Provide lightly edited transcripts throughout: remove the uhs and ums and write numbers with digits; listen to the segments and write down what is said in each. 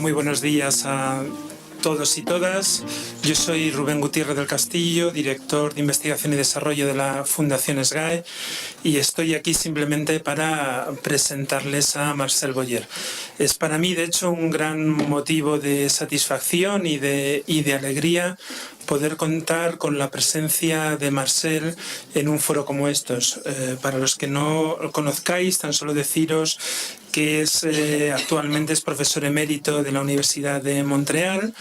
muy buenos días a todos y todas. Yo soy Rubén Gutiérrez del Castillo, director de Investigación y Desarrollo de la Fundación SGAE, y estoy aquí simplemente para presentarles a Marcel Boyer. Es para mí, de hecho, un gran motivo de satisfacción y de alegría poder contar con la presencia de Marcel en un foro como estos. Para los que no lo conozcáis, tan solo deciros que actualmente es profesor emérito de la Universidad de Montreal.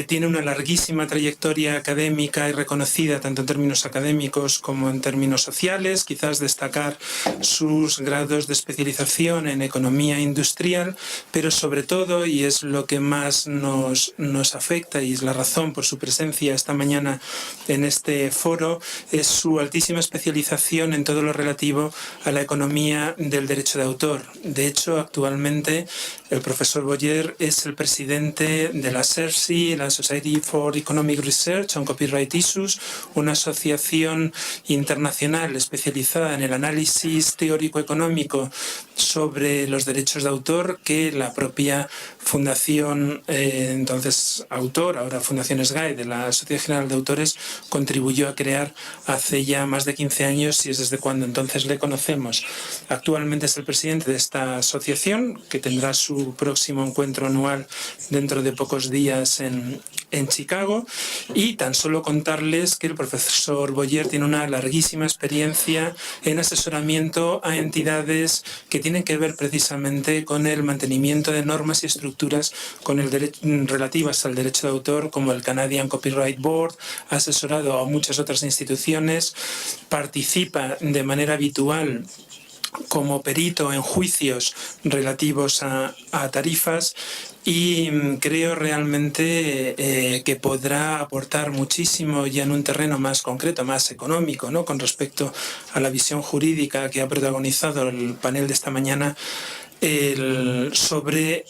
Tiene una larguísima trayectoria académica y reconocida tanto en términos académicos como en términos sociales. Quizás destacar sus grados de especialización en economía industrial, pero sobre todo, y es lo que más nos afecta y es la razón por su presencia esta mañana en este foro, es su altísima especialización en todo lo relativo a la economía del derecho de autor. De hecho, actualmente el profesor Boyer es el presidente de la SERSI, la Society for Economic Research on Copyright Issues, una asociación internacional especializada en el análisis teórico-económico sobre los derechos de autor que la propia Fundación, entonces autor, ahora Fundación SGAE, de la Sociedad General de Autores, contribuyó a crear hace ya más de 15 años y es desde cuando entonces le conocemos. Actualmente es el presidente de esta asociación, que tendrá su próximo encuentro anual dentro de pocos días en Chicago, y tan solo contarles que el profesor Boyer tiene una larguísima experiencia en asesoramiento a entidades que tienen que ver precisamente con el mantenimiento de normas y estructuras relativas al derecho de autor, como el Canadian Copyright Board. Ha asesorado a muchas otras instituciones, participa de manera habitual como perito en juicios relativos a tarifas, y creo realmente que podrá aportar muchísimo ya en un terreno más concreto, más económico, ¿no?, con respecto a la visión jurídica que ha protagonizado el panel de esta mañana, sobre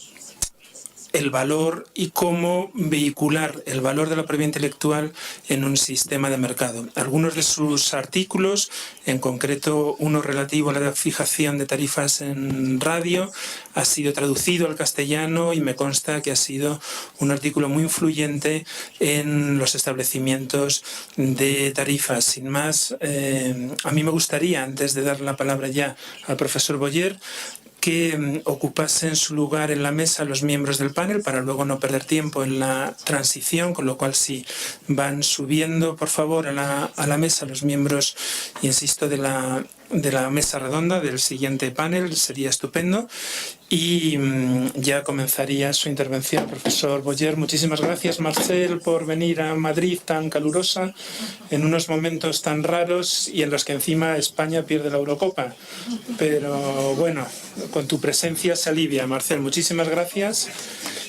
el valor y cómo vehicular el valor de la propiedad intelectual en un sistema de mercado. Algunos de sus artículos, en concreto uno relativo a la fijación de tarifas en radio, ha sido traducido al castellano y me consta que ha sido un artículo muy influyente en los establecimientos de tarifas. Sin más, a mí me gustaría, antes de dar la palabra ya al profesor Boyer, que ocupasen su lugar en la mesa los miembros del panel para luego no perder tiempo en la transición, con lo cual si van subiendo, por favor, a la mesa los miembros, insisto, de la mesa redonda del siguiente panel, sería estupendo. Y ya comenzaría su intervención, profesor Boyer. Muchísimas gracias, Marcel, por venir a Madrid tan calurosa, en unos momentos tan raros y en los que encima España pierde la Eurocopa. Pero bueno, con tu presencia se alivia, Marcel. Muchísimas gracias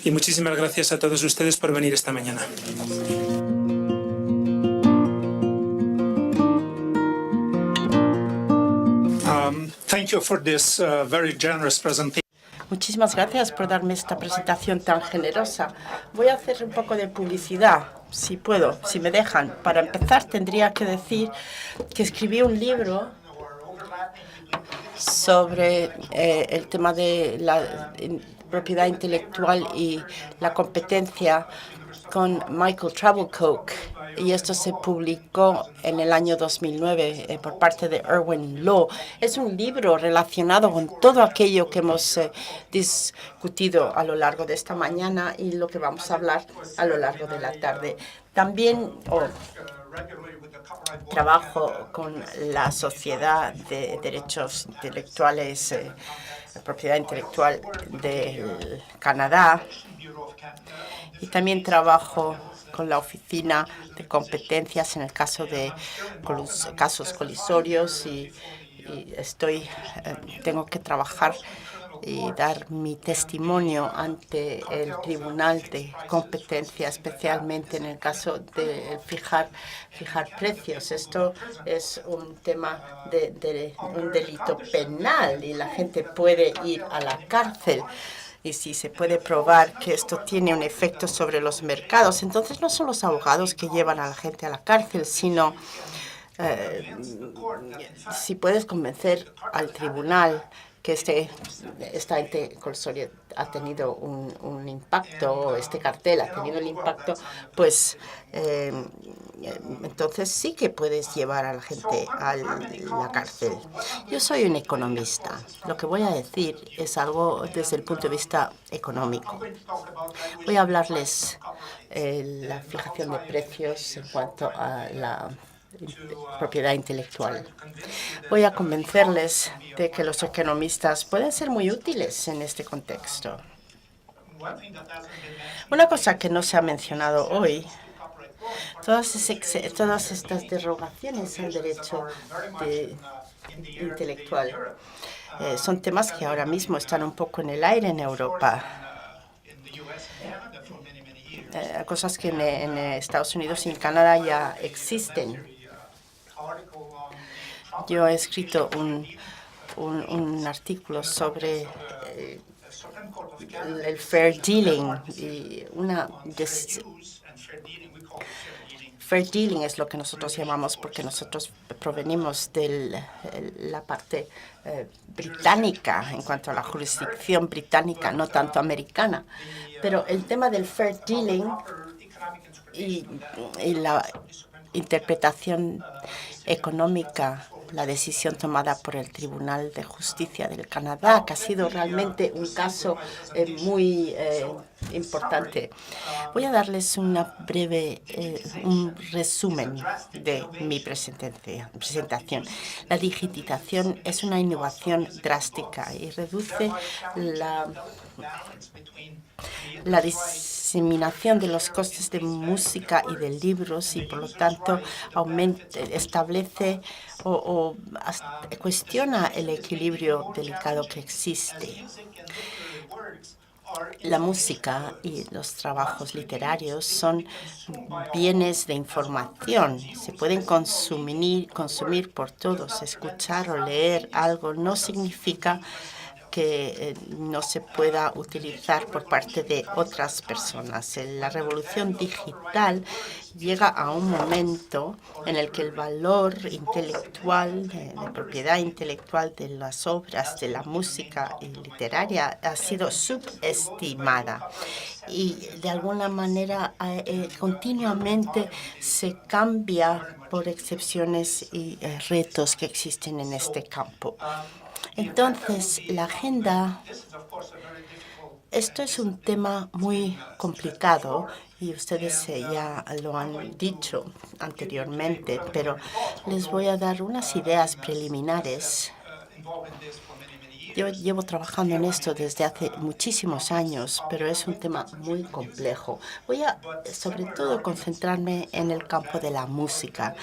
y muchísimas gracias a todos ustedes por venir esta mañana. Thank you for this very generous presentation. Muchísimas gracias por darme esta presentación tan generosa. Voy a hacer un poco de publicidad, si puedo, si me dejan. Para empezar, tendría que decir que escribí un libro sobre el tema de la propiedad intelectual y la competencia con Michael Travelcock, y esto se publicó en el año 2009 por parte de Irwin Law. Es un libro relacionado con todo aquello que hemos discutido a lo largo de esta mañana y lo que vamos a hablar a lo largo de la tarde. También trabajo con la Sociedad de Derechos Intelectuales, Propiedad Intelectual del Canadá, y también trabajo con la Oficina de Competencias en el caso de casos colisorios, y tengo que trabajar y dar mi testimonio ante el Tribunal de Competencia, especialmente en el caso de fijar precios. Esto es un tema de un delito penal y la gente puede ir a la cárcel. Y si se puede probar que esto tiene un efecto sobre los mercados, entonces no son los abogados que llevan a la gente a la cárcel, sino si puedes convencer al tribunal que esta consultoría ha tenido un impacto, este cartel ha tenido el impacto, pues entonces sí que puedes llevar a la gente a la cárcel. Yo soy un economista. Lo que voy a decir es algo desde el punto de vista económico. Voy a hablarles la fijación de precios en cuanto a la propiedad intelectual. Voy a convencerles de que los economistas pueden ser muy útiles en este contexto. Una cosa que no se ha mencionado hoy, todas estas derogaciones al derecho intelectual son temas que ahora mismo están un poco en el aire en Europa. Cosas que en Estados Unidos y en Canadá ya existen. Yo he escrito un artículo sobre el fair dealing y fair dealing es lo que nosotros llamamos, porque nosotros provenimos de la parte británica en cuanto a la jurisdicción británica, no tanto americana. Pero el tema del fair dealing y la interpretación económica, la decisión tomada por el Tribunal de Justicia del Canadá, que ha sido realmente un caso muy importante. Voy a darles un resumen de mi presentación. La digitalización es una innovación drástica y reduce la diseminación de los costes de música y de libros y, por lo tanto, establece o cuestiona el equilibrio delicado que existe. La música y los trabajos literarios son bienes de información. Se pueden consumir por todos. Escuchar o leer algo no significa que no se pueda utilizar por parte de otras personas. La revolución digital llega a un momento en el que el valor intelectual, de propiedad intelectual de las obras de la música y literaria ha sido subestimada. Y de alguna manera continuamente se cambia por excepciones y retos que existen en este campo. Entonces, la agenda, esto es un tema muy complicado y ustedes ya lo han dicho anteriormente, pero les voy a dar unas ideas preliminares. Yo llevo trabajando en esto desde hace muchísimos años, pero es un tema muy complejo. Voy a, sobre todo, concentrarme en el campo de la música,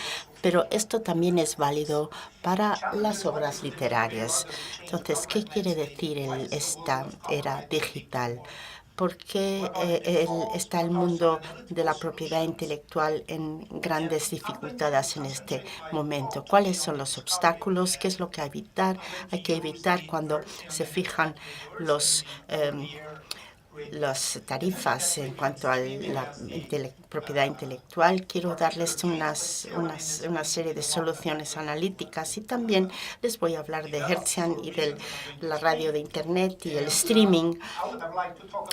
pero esto también es válido para las obras literarias. Entonces, ¿qué quiere decir esta era digital? ¿Por qué está el mundo de la propiedad intelectual en grandes dificultades en este momento? ¿Cuáles son los obstáculos? ¿Qué es lo que hay que evitar cuando se fijan las tarifas en cuanto a la propiedad intelectual? Quiero darles una serie de soluciones analíticas y también les voy a hablar de Hertzian y de la radio de Internet y el streaming.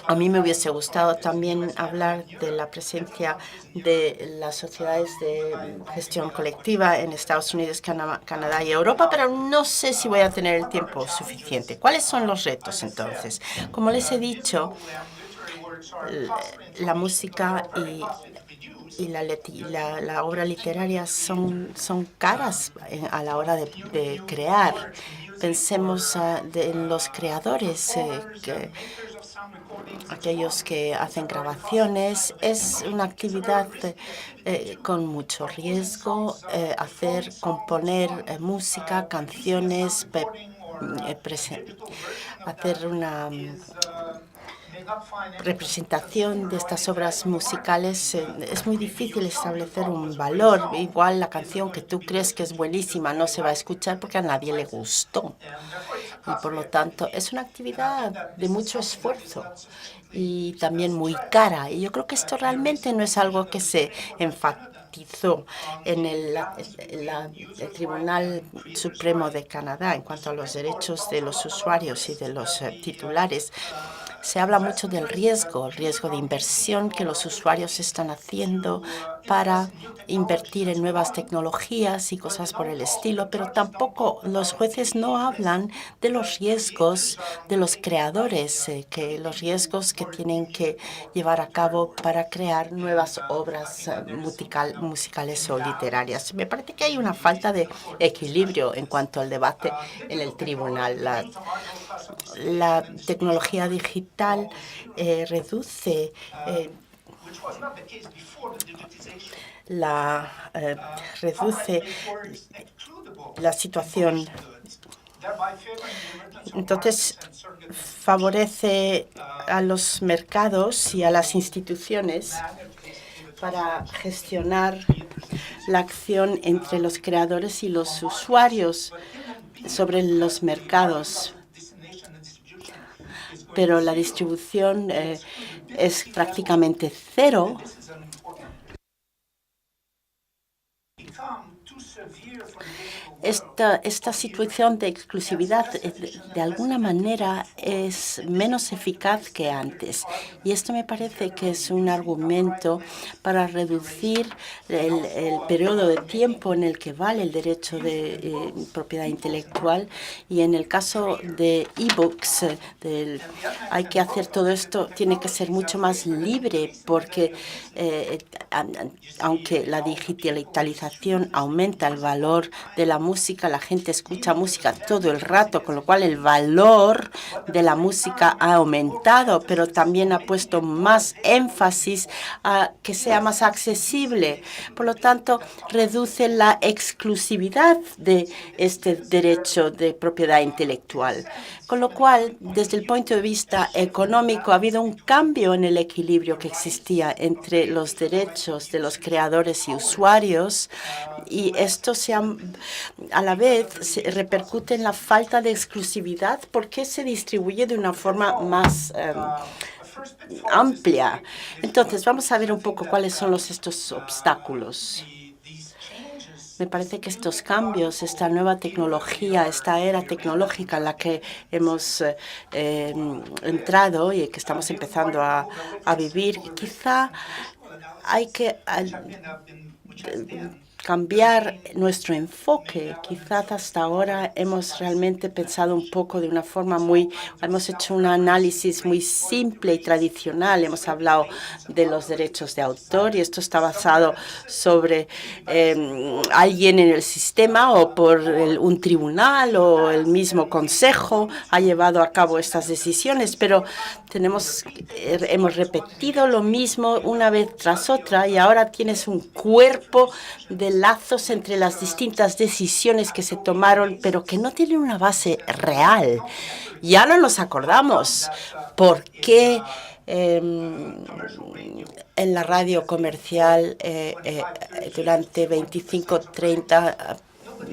A mí me hubiese gustado también hablar de la presencia de las sociedades de gestión colectiva en Estados Unidos, Canadá y Europa, pero no sé si voy a tener el tiempo suficiente. ¿Cuáles son los retos entonces? Como les he dicho, la música y la obra literaria son caras a la hora de crear. Pensemos en los creadores, aquellos que hacen grabaciones. Es una actividad con mucho riesgo, componer música, canciones, hacer una representación de estas obras musicales. Es muy difícil establecer un valor. Igual la canción que tú crees que es buenísima no se va a escuchar porque a nadie le gustó. Y por lo tanto es una actividad de mucho esfuerzo y también muy cara. Y yo creo que esto realmente no es algo que se enfatiza enfatizó en el Tribunal Supremo de Canadá en cuanto a los derechos de los usuarios y de los titulares. Se habla mucho del riesgo de inversión que los usuarios están haciendo para invertir en nuevas tecnologías y cosas por el estilo, pero tampoco los jueces no hablan de los riesgos de los creadores, los riesgos que tienen que llevar a cabo para crear nuevas obras musicales o literarias. Me parece que hay una falta de equilibrio en cuanto al debate en el tribunal. La tecnología digital reduce la situación. Entonces, favorece a los mercados y a las instituciones para gestionar la acción entre los creadores y los usuarios sobre los mercados. Pero la distribución es prácticamente cero. Esta situación de exclusividad de alguna manera es menos eficaz que antes. Y esto me parece que es un argumento para reducir el periodo de tiempo en el que vale el derecho de propiedad intelectual. Y en el caso de e-books, hay que hacer todo esto, tiene que ser mucho más libre porque aunque la digitalización aumenta el valor de la música, la gente escucha música todo el rato, con lo cual el valor de la música ha aumentado, pero también ha puesto más énfasis a que sea más accesible. Por lo tanto, reduce la exclusividad de este derecho de propiedad intelectual. Con lo cual, desde el punto de vista económico, ha habido un cambio en el equilibrio que existía entre los derechos de los creadores y usuarios, y esto a la vez se repercute en la falta de exclusividad porque se distribuye de una forma más amplia. Entonces, vamos a ver un poco cuáles son estos obstáculos. Me parece que estos cambios, esta nueva tecnología, esta era tecnológica en la que hemos entrado y que estamos empezando a vivir, quizá hay que cambiar nuestro enfoque. Quizás hasta ahora hemos realmente pensado un poco de una forma hemos hecho un análisis muy simple y tradicional. Hemos hablado de los derechos de autor y esto está basado sobre alguien en el sistema o por un tribunal o el mismo consejo ha llevado a cabo estas decisiones, pero hemos repetido lo mismo una vez tras otra y ahora tienes un cuerpo de lazos entre las distintas decisiones que se tomaron, pero que no tienen una base real. Ya no nos acordamos por qué en la radio comercial durante 25, 30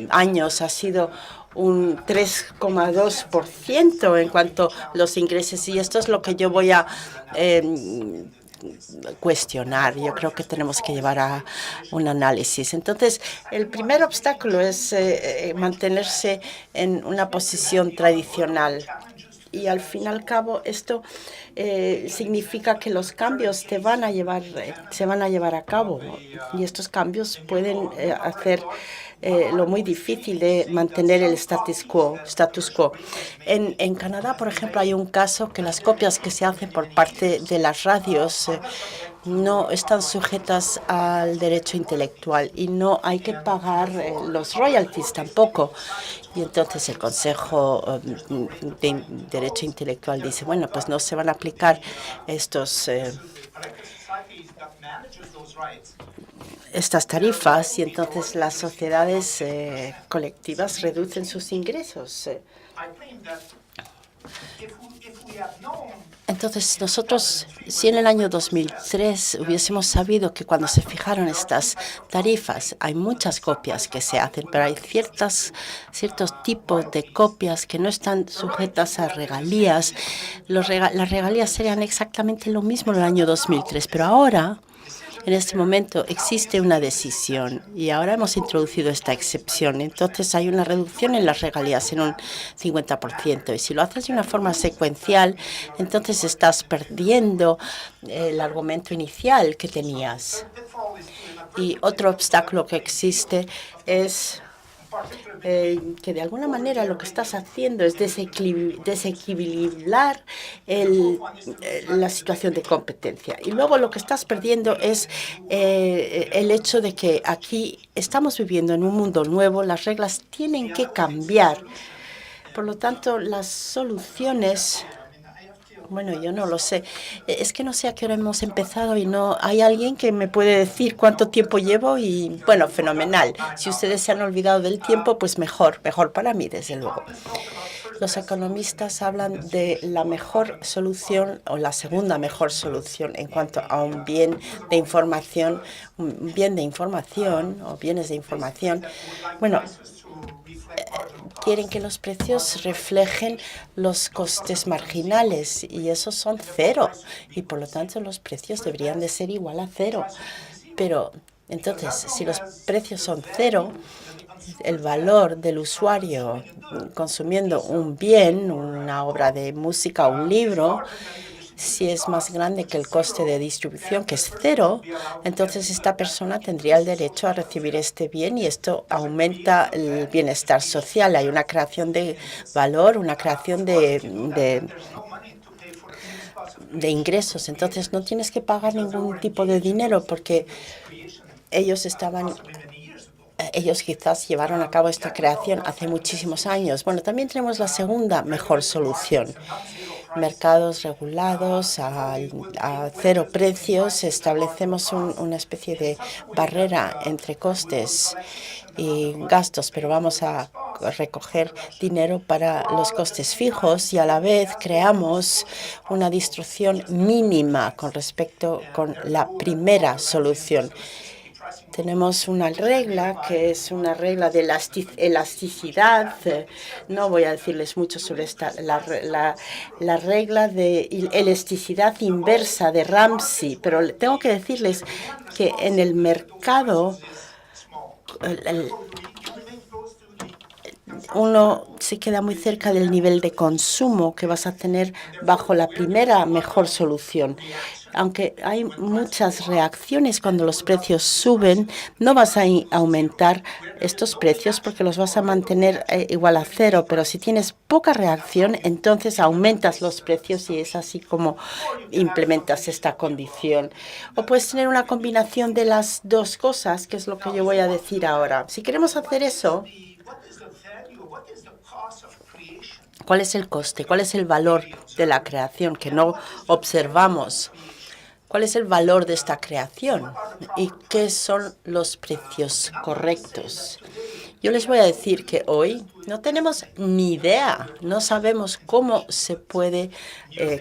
años ha sido un 3,2% en cuanto a los ingresos, y esto es lo que yo voy a cuestionar. Yo creo que tenemos que llevar a un análisis. Entonces, el primer obstáculo es mantenerse en una posición tradicional. Y al fin y al cabo, esto significa que los cambios se van a llevar a cabo. Y estos cambios pueden hacer lo muy difícil de mantener el status quo. En Canadá, por ejemplo, hay un caso que las copias que se hacen por parte de las radios no están sujetas al derecho intelectual y no hay que pagar los royalties tampoco. Y entonces el Consejo de Derecho Intelectual dice, bueno, pues no se van a aplicar estas tarifas y entonces las sociedades colectivas reducen sus ingresos. Entonces, nosotros, si en el año 2003 hubiésemos sabido que cuando se fijaron estas tarifas, hay muchas copias que se hacen, pero hay ciertos tipos de copias que no están sujetas a regalías. Las regalías serían exactamente lo mismo en el año 2003, pero ahora En este momento existe una decisión y ahora hemos introducido esta excepción. Entonces hay una reducción en las regalías en un 50%. Y si lo haces de una forma secuencial, entonces estás perdiendo el argumento inicial que tenías. Y otro obstáculo que existe es que de alguna manera lo que estás haciendo es desequilibrar la situación de competencia. Y luego lo que estás perdiendo es el hecho de que aquí estamos viviendo en un mundo nuevo, las reglas tienen que cambiar. Por lo tanto, las soluciones... Bueno, yo no lo sé. Es que no sé a qué hora hemos empezado y no hay alguien que me puede decir cuánto tiempo llevo y, bueno, fenomenal. Si ustedes se han olvidado del tiempo, pues mejor para mí, desde luego. Los economistas hablan de la mejor solución o la segunda mejor solución en cuanto a un bien de información, o bienes de información. Bueno, quieren que los precios reflejen los costes marginales y esos son cero y por lo tanto los precios deberían de ser igual a cero. Pero entonces, si los precios son cero, el valor del usuario consumiendo un bien, una obra de música o un libro, si es más grande que el coste de distribución, que es cero, entonces esta persona tendría el derecho a recibir este bien y esto aumenta el bienestar social. Hay una creación de valor, una creación de ingresos. Entonces no tienes que pagar ningún tipo de dinero porque ellos quizás llevaron a cabo esta creación hace muchísimos años. Bueno, también tenemos la segunda mejor solución. Mercados regulados a cero precios. Establecemos una especie de barrera entre costes y gastos, pero vamos a recoger dinero para los costes fijos y a la vez creamos una distribución mínima con la primera solución. Tenemos una regla que es una regla de elasticidad. No voy a decirles mucho sobre esta, la regla de elasticidad inversa de Ramsey, pero tengo que decirles que en el mercado uno se queda muy cerca del nivel de consumo que vas a tener bajo la primera mejor solución. Aunque hay muchas reacciones cuando los precios suben, no vas a aumentar estos precios porque los vas a mantener igual a cero. Pero si tienes poca reacción, entonces aumentas los precios y es así como implementas esta condición. O puedes tener una combinación de las dos cosas, que es lo que yo voy a decir ahora. Si queremos hacer eso, ¿cuál es el coste? ¿Cuál es el valor de la creación que no observamos? ¿Cuál es el valor de esta creación? ¿Y qué son los precios correctos? Yo les voy a decir que hoy no tenemos ni idea, no sabemos cómo se puede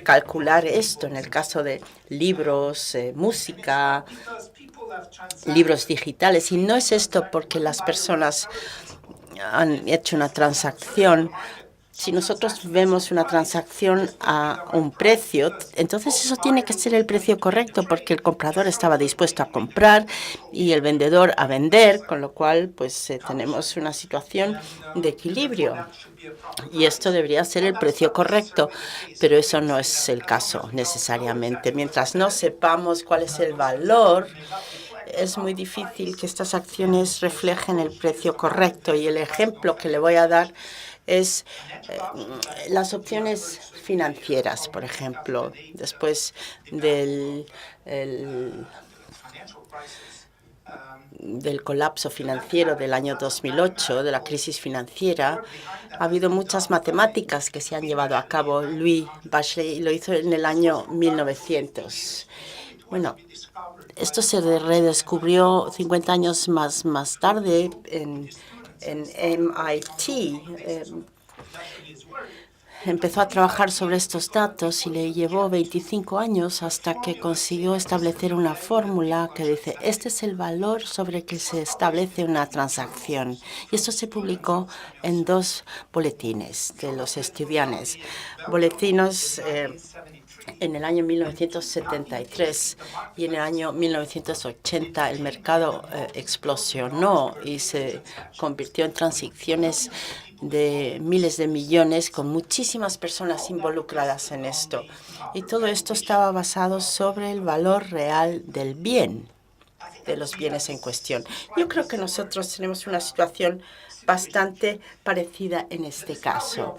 calcular esto en el caso de libros, música, libros digitales. Y no es esto porque las personas han hecho una transacción. Si nosotros vemos una transacción a un precio, entonces eso tiene que ser el precio correcto porque el comprador estaba dispuesto a comprar y el vendedor a vender, con lo cual pues tenemos una situación de equilibrio. Y esto debería ser el precio correcto, pero eso no es el caso necesariamente. Mientras no sepamos cuál es el valor, es muy difícil que estas acciones reflejen el precio correcto. Y el ejemplo que le voy a dar es las opciones financieras, por ejemplo. Después del colapso financiero del año 2008, de la crisis financiera, ha habido muchas matemáticas que se han llevado a cabo. Louis Bachelet lo hizo en el año 1900. Bueno, esto se redescubrió 50 años más tarde en MIT. empezó a trabajar sobre estos datos y le llevó 25 años hasta que consiguió establecer una fórmula que dice, este es el valor sobre el que se establece una transacción. Y esto se publicó en 2 boletines de los estudiantes. Boletinos en el año 1973 y en el año 1980 el mercado explosionó y se convirtió en transacciones de miles de millones con muchísimas personas involucradas en esto. Y todo esto estaba basado sobre el valor real del bien, de los bienes en cuestión. Yo creo que nosotros tenemos una situación bastante parecida en este caso.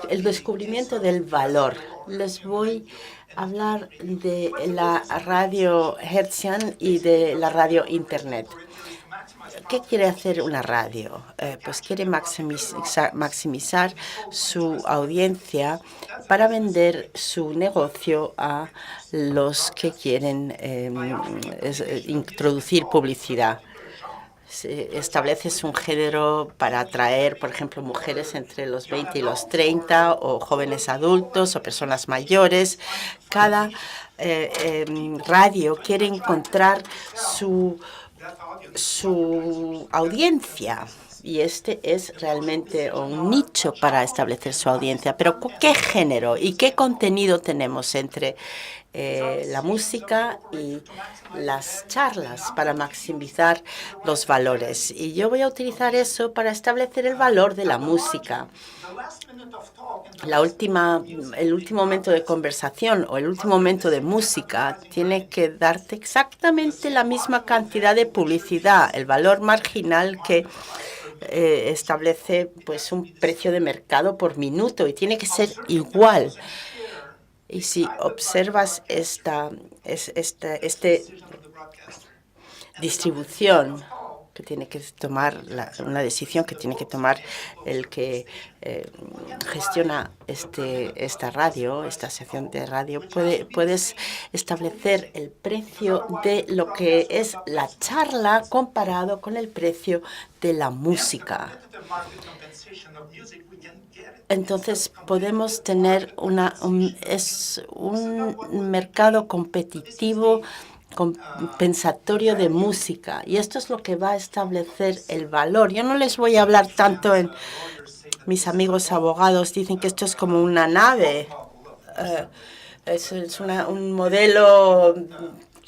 El descubrimiento del valor. Les voy a hablar de la radio hertziana y de la radio internet. ¿Qué quiere hacer una radio? Pues quiere maximizar su audiencia para vender su negocio a los que quieren introducir publicidad. Estableces un género para atraer, por ejemplo, mujeres entre los 20 y los 30 o jóvenes adultos o personas mayores. Cada radio quiere encontrar su audiencia y este es realmente un nicho para establecer su audiencia. Pero ¿qué género y qué contenido tenemos entre la música y las charlas para maximizar los valores? Y yo voy a utilizar eso para establecer el valor de la música. El último momento de conversación o el último momento de música tiene que darte exactamente la misma cantidad de publicidad, el valor marginal que establece pues un precio de mercado por minuto y tiene que ser igual. Y si observas esta distribución que tiene que tomar, una decisión que tiene que tomar el que gestiona esta radio, esta sección de radio, puedes establecer el precio de lo que es la charla comparado con el precio de la música. Entonces podemos tener un mercado competitivo compensatorio de música y esto es lo que va a establecer el valor. Yo no les voy a hablar tanto mis amigos abogados dicen que esto es como una nave, es un modelo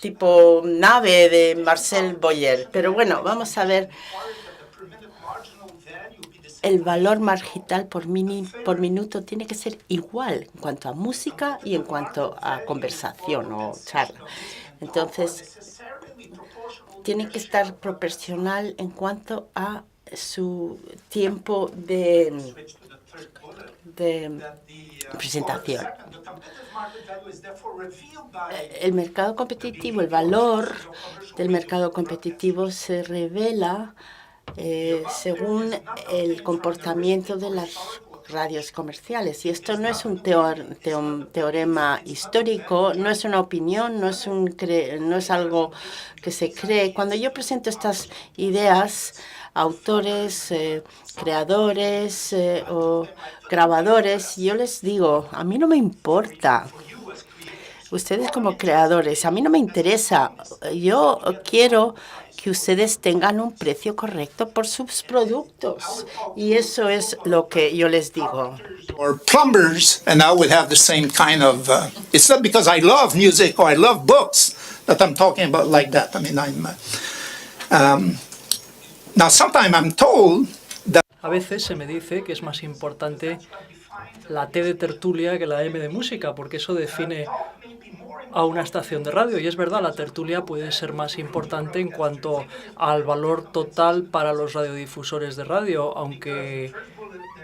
tipo nave de Marcel Boyer, pero bueno, vamos a ver. El valor marginal por minuto tiene que ser igual en cuanto a música y en cuanto a conversación o charla. Entonces, tiene que estar proporcional en cuanto a su tiempo de presentación. El mercado competitivo, el valor del mercado competitivo se revela según el comportamiento de las radios comerciales. Y esto no es un teorema histórico, no es una opinión, no es algo que se cree. Cuando yo presento estas ideas, autores, creadores o grabadores, yo les digo, a mí no me importa. Ustedes como creadores, a mí no me interesa. Yo quiero que ustedes tengan un precio correcto por sus productos. Y eso es lo que yo les digo. Or plumbers, and I would have the same kind of, it's not because I love music or I love books that I'm talking about like that. I mean, now sometimes I'm told that... A veces se me dice que es más importante la T de tertulia que la M de música, porque eso define a una estación de radio. Y es verdad, la tertulia puede ser más importante en cuanto al valor total para los radiodifusores de radio, aunque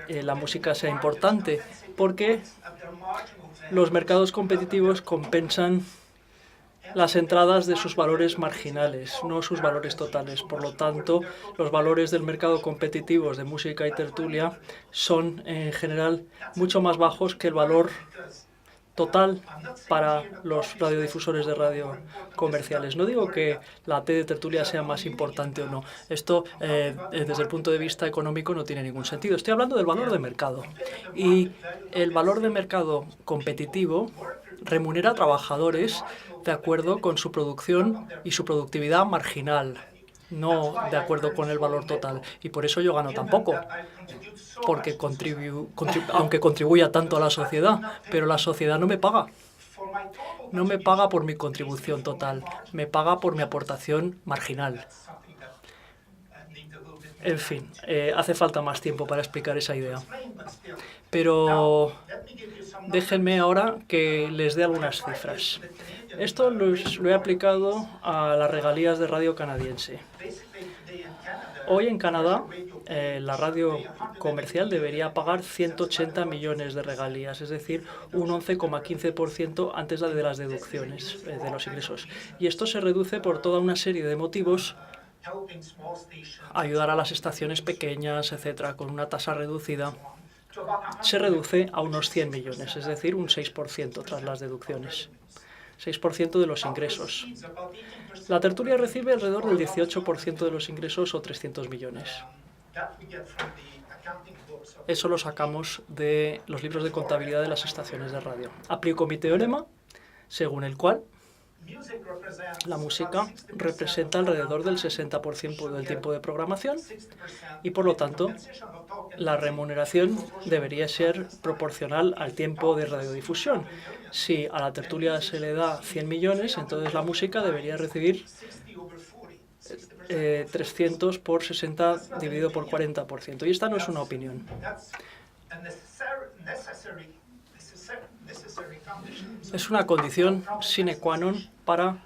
la música sea importante, porque los mercados competitivos compensan las entradas de sus valores marginales, no sus valores totales. Por lo tanto, los valores del mercado competitivos de música y tertulia son, en general, mucho más bajos que el valor total para los radiodifusores de radio comerciales. No digo que la T de tertulia sea más importante o no. Esto, desde el punto de vista económico, no tiene ningún sentido. Estoy hablando del valor de mercado. Y el valor de mercado competitivo remunera a trabajadores de acuerdo con su producción y su productividad marginal, no de acuerdo con el valor total. Y por eso yo gano tan poco, porque aunque contribuya tanto a la sociedad, pero la sociedad no me paga. No me paga por mi contribución total, me paga por mi aportación marginal. En fin, hace falta más tiempo para explicar esa idea. Pero déjenme ahora que les dé algunas cifras. Esto lo he aplicado a las regalías de radio canadiense. Hoy en Canadá, la radio comercial debería pagar 180 millones de regalías, es decir, un 11,15% antes de las deducciones de los ingresos. Y esto se reduce por toda una serie de motivos: ayudar a las estaciones pequeñas, etcétera, con una tasa reducida. Se reduce a unos 100 millones, es decir, un 6% tras las deducciones. 6% de los ingresos. La tertulia recibe alrededor del 18% de los ingresos, o 300 millones. Eso lo sacamos de los libros de contabilidad de las estaciones de radio. Aplico mi teorema, según el cual la música representa alrededor del 60% del tiempo de programación y, por lo tanto, la remuneración debería ser proporcional al tiempo de radiodifusión. Si a la tertulia se le da 100 millones, entonces la música debería recibir 300 por 60 dividido por 40%. Y esta no es una opinión. Es una condición sine qua non para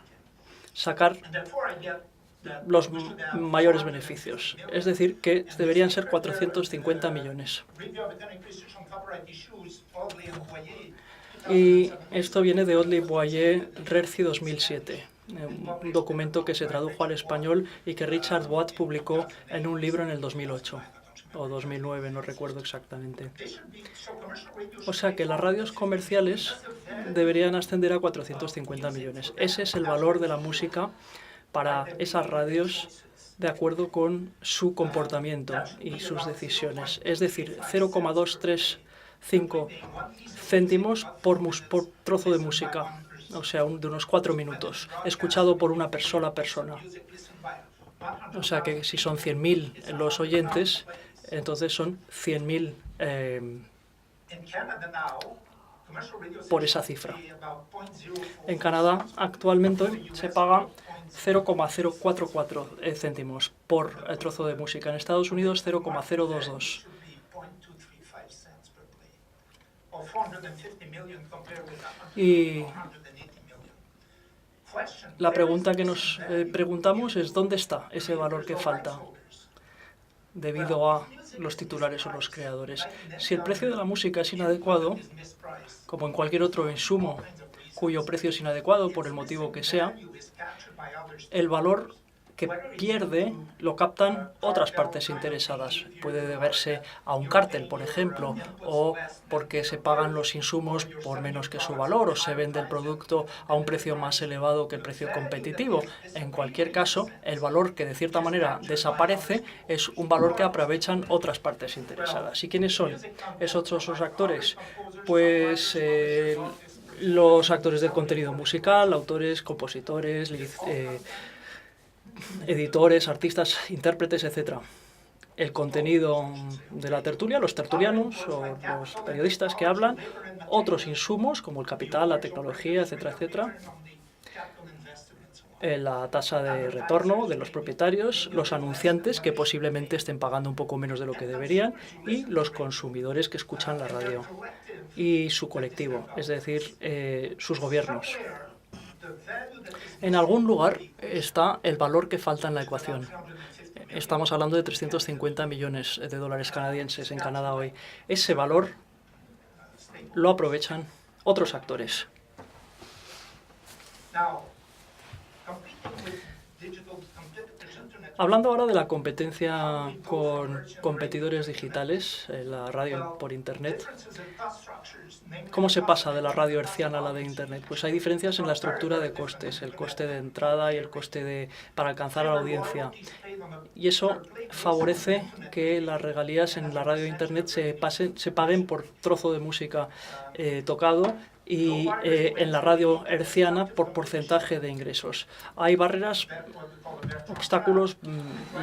sacar los mayores beneficios. Es decir, que deberían ser 450 millones. Y esto viene de Audley-Boyer Rerci 2007, un documento que se tradujo al español y que Richard Watt publicó en un libro en el 2008. O 2009, no recuerdo exactamente. O sea que las radios comerciales deberían ascender a 450 millones. Ese es el valor de la música para esas radios de acuerdo con su comportamiento y sus decisiones. Es decir, 0,235 céntimos por trozo de música, o sea, de unos 4 minutos, escuchado por una sola persona. O sea que si son 100.000 los oyentes, entonces son 100.000 por esa cifra. En Canadá actualmente se paga 0,044 céntimos por trozo de música. En Estados Unidos 0,022. Y la pregunta que nos preguntamos es: ¿dónde está ese valor que falta debido a los titulares o los creadores? Si el precio de la música es inadecuado, como en cualquier otro insumo cuyo precio es inadecuado por el motivo que sea, el valor que pierde lo captan otras partes interesadas. Puede deberse a un cártel, por ejemplo, o porque se pagan los insumos por menos que su valor, o se vende el producto a un precio más elevado que el precio competitivo. En cualquier caso, el valor que de cierta manera desaparece es un valor que aprovechan otras partes interesadas. ¿Y quiénes son esos actores? Pues los actores del contenido musical, autores, compositores, editores, artistas, intérpretes, etc. El contenido de la tertulia, los tertulianos o los periodistas que hablan, otros insumos como el capital, la tecnología, etcétera, etcétera. La tasa de retorno de los propietarios, los anunciantes que posiblemente estén pagando un poco menos de lo que deberían, y los consumidores que escuchan la radio y su colectivo, es decir, sus gobiernos. En algún lugar está el valor que falta en la ecuación. Estamos hablando de 350 millones de dólares canadienses en Canadá hoy. Ese valor lo aprovechan otros actores. Hablando ahora de la competencia con competidores digitales, la radio por Internet, ¿cómo se pasa de la radio herciana a la de Internet? Pues hay diferencias en la estructura de costes, el coste de entrada y el coste para alcanzar a la audiencia. Y eso favorece que las regalías en la radio de Internet se paguen por trozo de música tocado, y en la radio herciana por porcentaje de ingresos. Hay barreras, obstáculos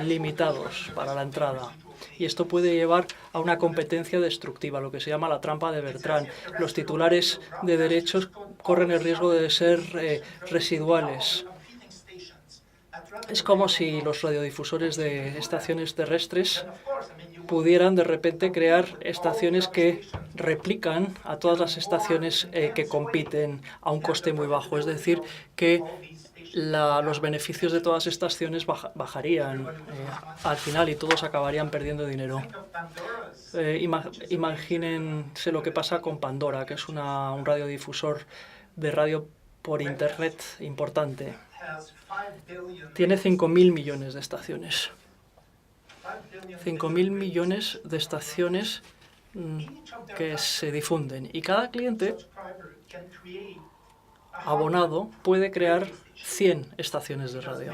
limitados para la entrada. Y esto puede llevar a una competencia destructiva, lo que se llama la trampa de Bertrand. Los titulares de derechos corren el riesgo de ser residuales. Es como si los radiodifusores de estaciones terrestres pudieran de repente crear estaciones que replican a todas las estaciones que compiten a un coste muy bajo. Es decir, que los beneficios de todas estas estaciones bajarían al final y todos acabarían perdiendo dinero. Imagínense lo que pasa con Pandora, que es un radiodifusor de radio por Internet importante. Tiene 5.000 millones de estaciones. 5.000 millones de estaciones que se difunden. Y cada cliente abonado puede crear 100 estaciones de radio.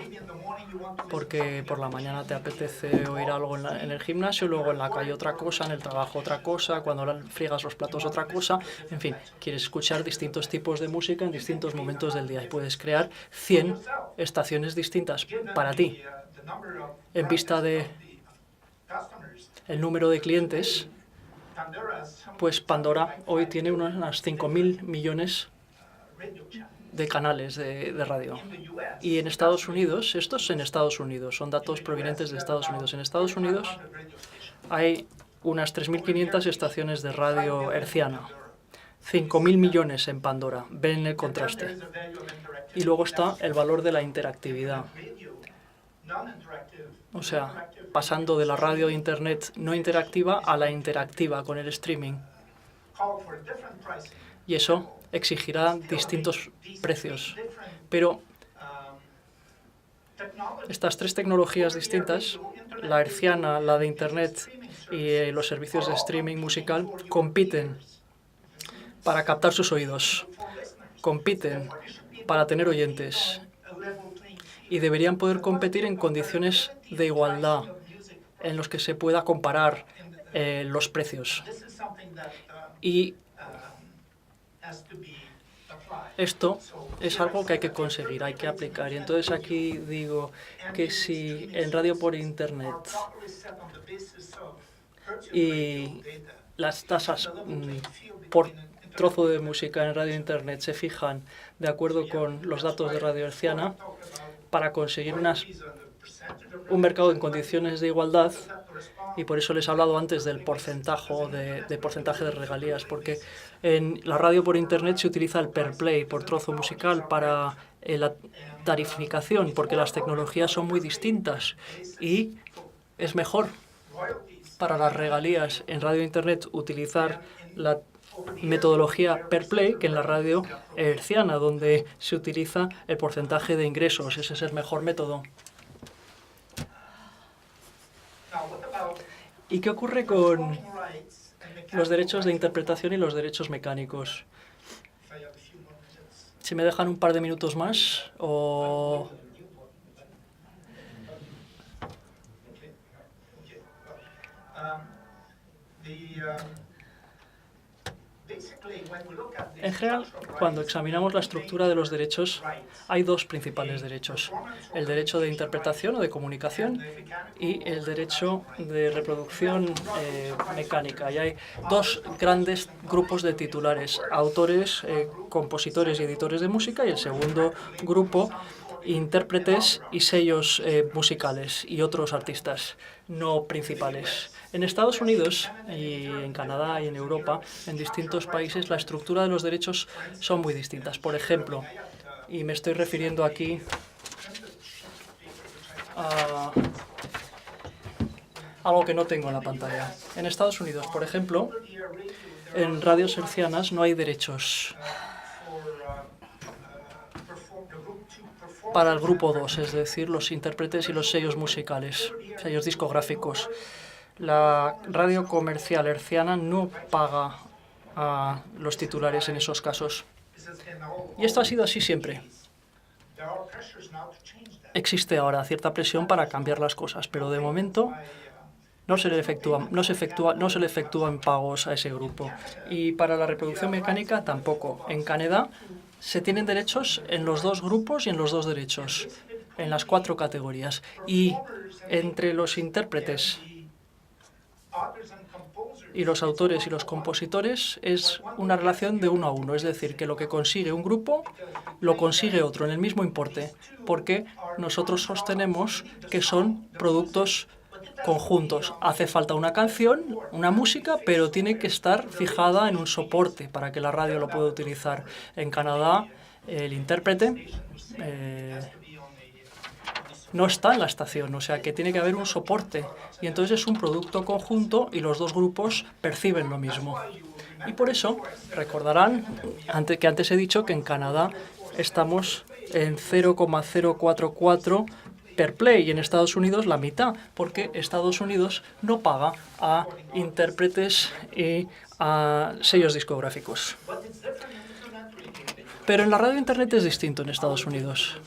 Porque por la mañana te apetece oír algo en el gimnasio, luego en la calle otra cosa, en el trabajo otra cosa, cuando friegas los platos otra cosa. En fin, quieres escuchar distintos tipos de música en distintos momentos del día y puedes crear 100 estaciones distintas para ti. En vista de el número de clientes, pues Pandora hoy tiene unas 5.000 millones de canales de radio. Y en Estados Unidos, estos en Estados Unidos, son datos provenientes de Estados Unidos. En Estados Unidos hay unas 3.500 estaciones de radio herciana. 5.000 millones en Pandora. Ven el contraste. Y luego está el valor de la interactividad. O sea, pasando de la radio e Internet no interactiva a la interactiva con el streaming. Y eso exigirá distintos precios. Pero estas tres tecnologías distintas, la herciana, la de Internet y los servicios de streaming musical, compiten para captar sus oídos, compiten para tener oyentes y deberían poder competir en condiciones de igualdad en los que se pueda comparar los precios. Y esto es algo que hay que conseguir, hay que aplicar. Y entonces aquí digo que si en radio por Internet y las tasas por trozo de música en radio e Internet se fijan de acuerdo con los datos de radio herciana, para conseguir un mercado en condiciones de igualdad, y por eso les he hablado antes del porcentaje de regalías, porque en la radio por Internet se utiliza el per play, por trozo musical, para la tarificación, porque las tecnologías son muy distintas y es mejor para las regalías en radio e Internet utilizar la metodología per play que en la radio herciana, donde se utiliza el porcentaje de ingresos. Ese es el mejor método. ¿Y qué ocurre con los derechos de interpretación y los derechos mecánicos? Si me dejan un par de minutos más, o... En general, cuando examinamos la estructura de los derechos, hay dos principales derechos: el derecho de interpretación o de comunicación y el derecho de reproducción mecánica. Y hay dos grandes grupos de titulares: autores, compositores y editores de música, y el segundo grupo, intérpretes y sellos musicales y otros artistas no principales. En Estados Unidos y en Canadá y en Europa, en distintos países, la estructura de los derechos son muy distintas. Por ejemplo, y me estoy refiriendo aquí a algo que no tengo en la pantalla. En Estados Unidos, por ejemplo, en radios hercianas no hay derechos para el grupo 2, es decir, los intérpretes y los sellos musicales, sellos discográficos. La radio comercial herciana no paga a los titulares en esos casos. Y esto ha sido así siempre. Existe ahora cierta presión para cambiar las cosas, pero de momento no se le efectúan pagos a ese grupo. Y para la reproducción mecánica tampoco. En Canadá se tienen derechos en los dos grupos y en los dos derechos, en las 4 categorías. Y entre los intérpretes y los autores y los compositores es una relación de 1 a 1, es decir, que lo que consigue un grupo lo consigue otro en el mismo importe, porque nosotros sostenemos que son productos conjuntos. Hace falta una canción, una música, pero tiene que estar fijada en un soporte para que la radio lo pueda utilizar. En Canadá, el intérprete no está en la estación, o sea que tiene que haber un soporte. Y entonces es un producto conjunto y los dos grupos perciben lo mismo. Y por eso, recordarán que antes he dicho que en Canadá estamos en 0,044 per play y en Estados Unidos la mitad, porque Estados Unidos no paga a intérpretes y a sellos discográficos. Pero en la radio internet es distinto en Estados Unidos.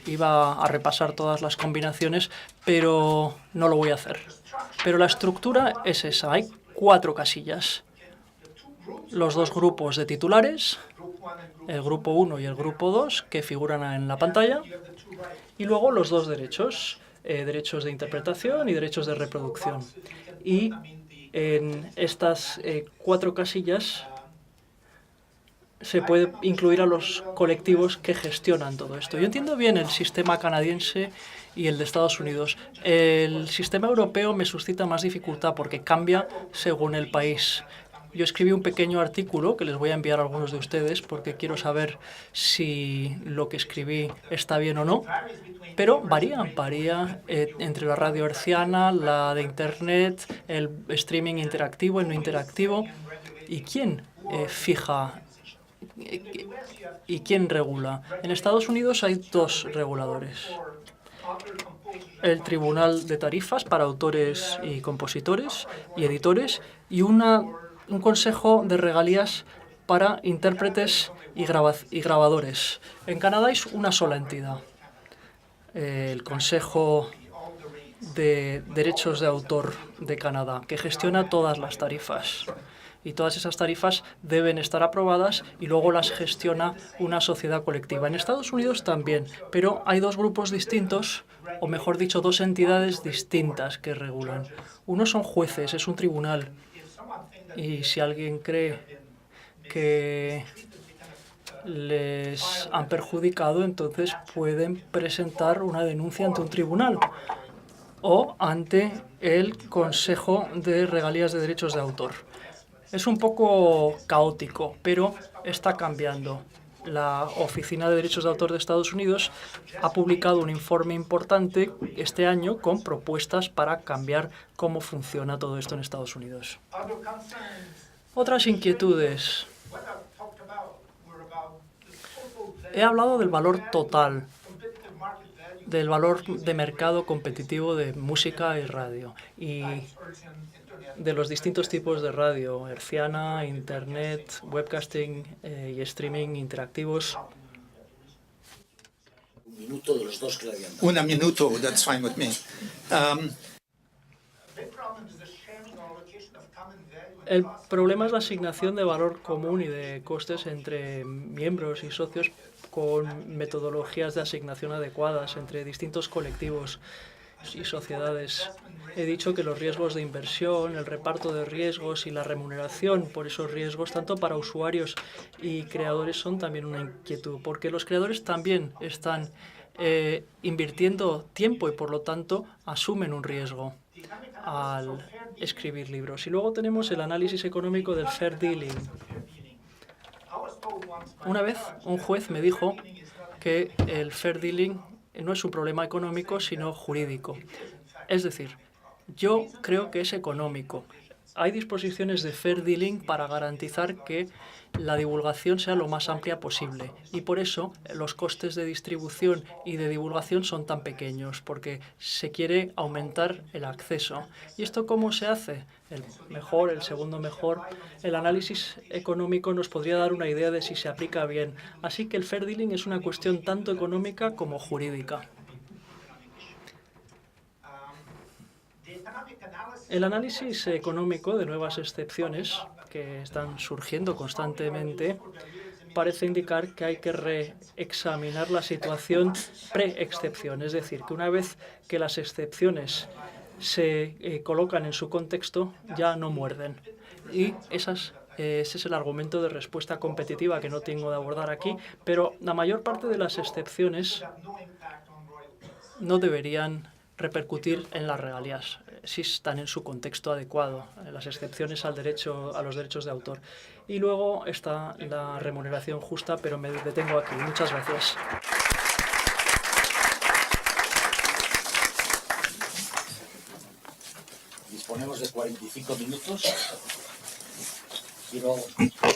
Iba a repasar todas las combinaciones, pero no lo voy a hacer. Pero la estructura es esa. Hay 4 casillas. Los 2 grupos de titulares, el grupo 1 y el grupo 2, que figuran en la pantalla, y luego los 2 derechos, derechos de interpretación y derechos de reproducción. Y en estas 4 casillas se puede incluir a los colectivos que gestionan todo esto. Yo entiendo bien el sistema canadiense y el de Estados Unidos. El sistema europeo me suscita más dificultad porque cambia según el país. Yo escribí un pequeño artículo que les voy a enviar a algunos de ustedes porque quiero saber si lo que escribí está bien o no, pero varía entre la radio herciana, la de Internet, el streaming interactivo, el no interactivo. ¿Y quién fija y quién regula? En Estados Unidos hay 2 reguladores. El Tribunal de Tarifas para autores y compositores y editores y un consejo de regalías para intérpretes y grabadores. En Canadá es una sola entidad. El Consejo de Derechos de Autor de Canadá, que gestiona todas las tarifas. Y todas esas tarifas deben estar aprobadas y luego las gestiona una sociedad colectiva. En Estados Unidos también, pero hay 2 grupos distintos, o mejor dicho, 2 entidades distintas que regulan. Uno son jueces, es un tribunal. Y si alguien cree que les han perjudicado, entonces pueden presentar una denuncia ante un tribunal o ante el Consejo de Regalías de Derechos de Autor. Es un poco caótico, pero está cambiando. La Oficina de Derechos de Autor de Estados Unidos ha publicado un informe importante este año con propuestas para cambiar cómo funciona todo esto en Estados Unidos. Otras inquietudes. He hablado del valor total, del valor de mercado competitivo de música y radio, y de los distintos tipos de radio, herciana, internet, webcasting y streaming interactivos. Un minuto de los 2 que le habían dado. 1 minuto, that's fine with me. El problema es la asignación de valor común y de costes entre miembros y socios con metodologías de asignación adecuadas entre distintos colectivos y sociedades. He dicho que los riesgos de inversión, el reparto de riesgos y la remuneración por esos riesgos, tanto para usuarios y creadores, son también una inquietud, porque los creadores también están invirtiendo tiempo y, por lo tanto, asumen un riesgo al escribir libros. Y luego tenemos el análisis económico del fair dealing. Una vez un juez me dijo que el fair dealing no es un problema económico, sino jurídico. Es decir, yo creo que es económico. hay disposiciones de fair dealing para garantizar que la divulgación sea lo más amplia posible. Y por eso los costes de distribución y de divulgación son tan pequeños, porque se quiere aumentar el acceso. ¿Y esto cómo se hace? El mejor, el segundo mejor. El análisis económico nos podría dar una idea de si se aplica bien. Así que el fair dealing es una cuestión tanto económica como jurídica. El análisis económico de nuevas excepciones que están surgiendo constantemente parece indicar que hay que reexaminar la situación pre-excepción, es decir, que una vez que las excepciones se colocan en su contexto, ya no muerden. Y ese es el argumento de respuesta competitiva que no tengo de abordar aquí, pero la mayor parte de las excepciones no deberían repercutir en las regalías si están en su contexto adecuado, las excepciones a los derechos de autor. Y luego está la remuneración justa, pero me detengo aquí. Muchas gracias. Disponemos de 45 minutos. Quiero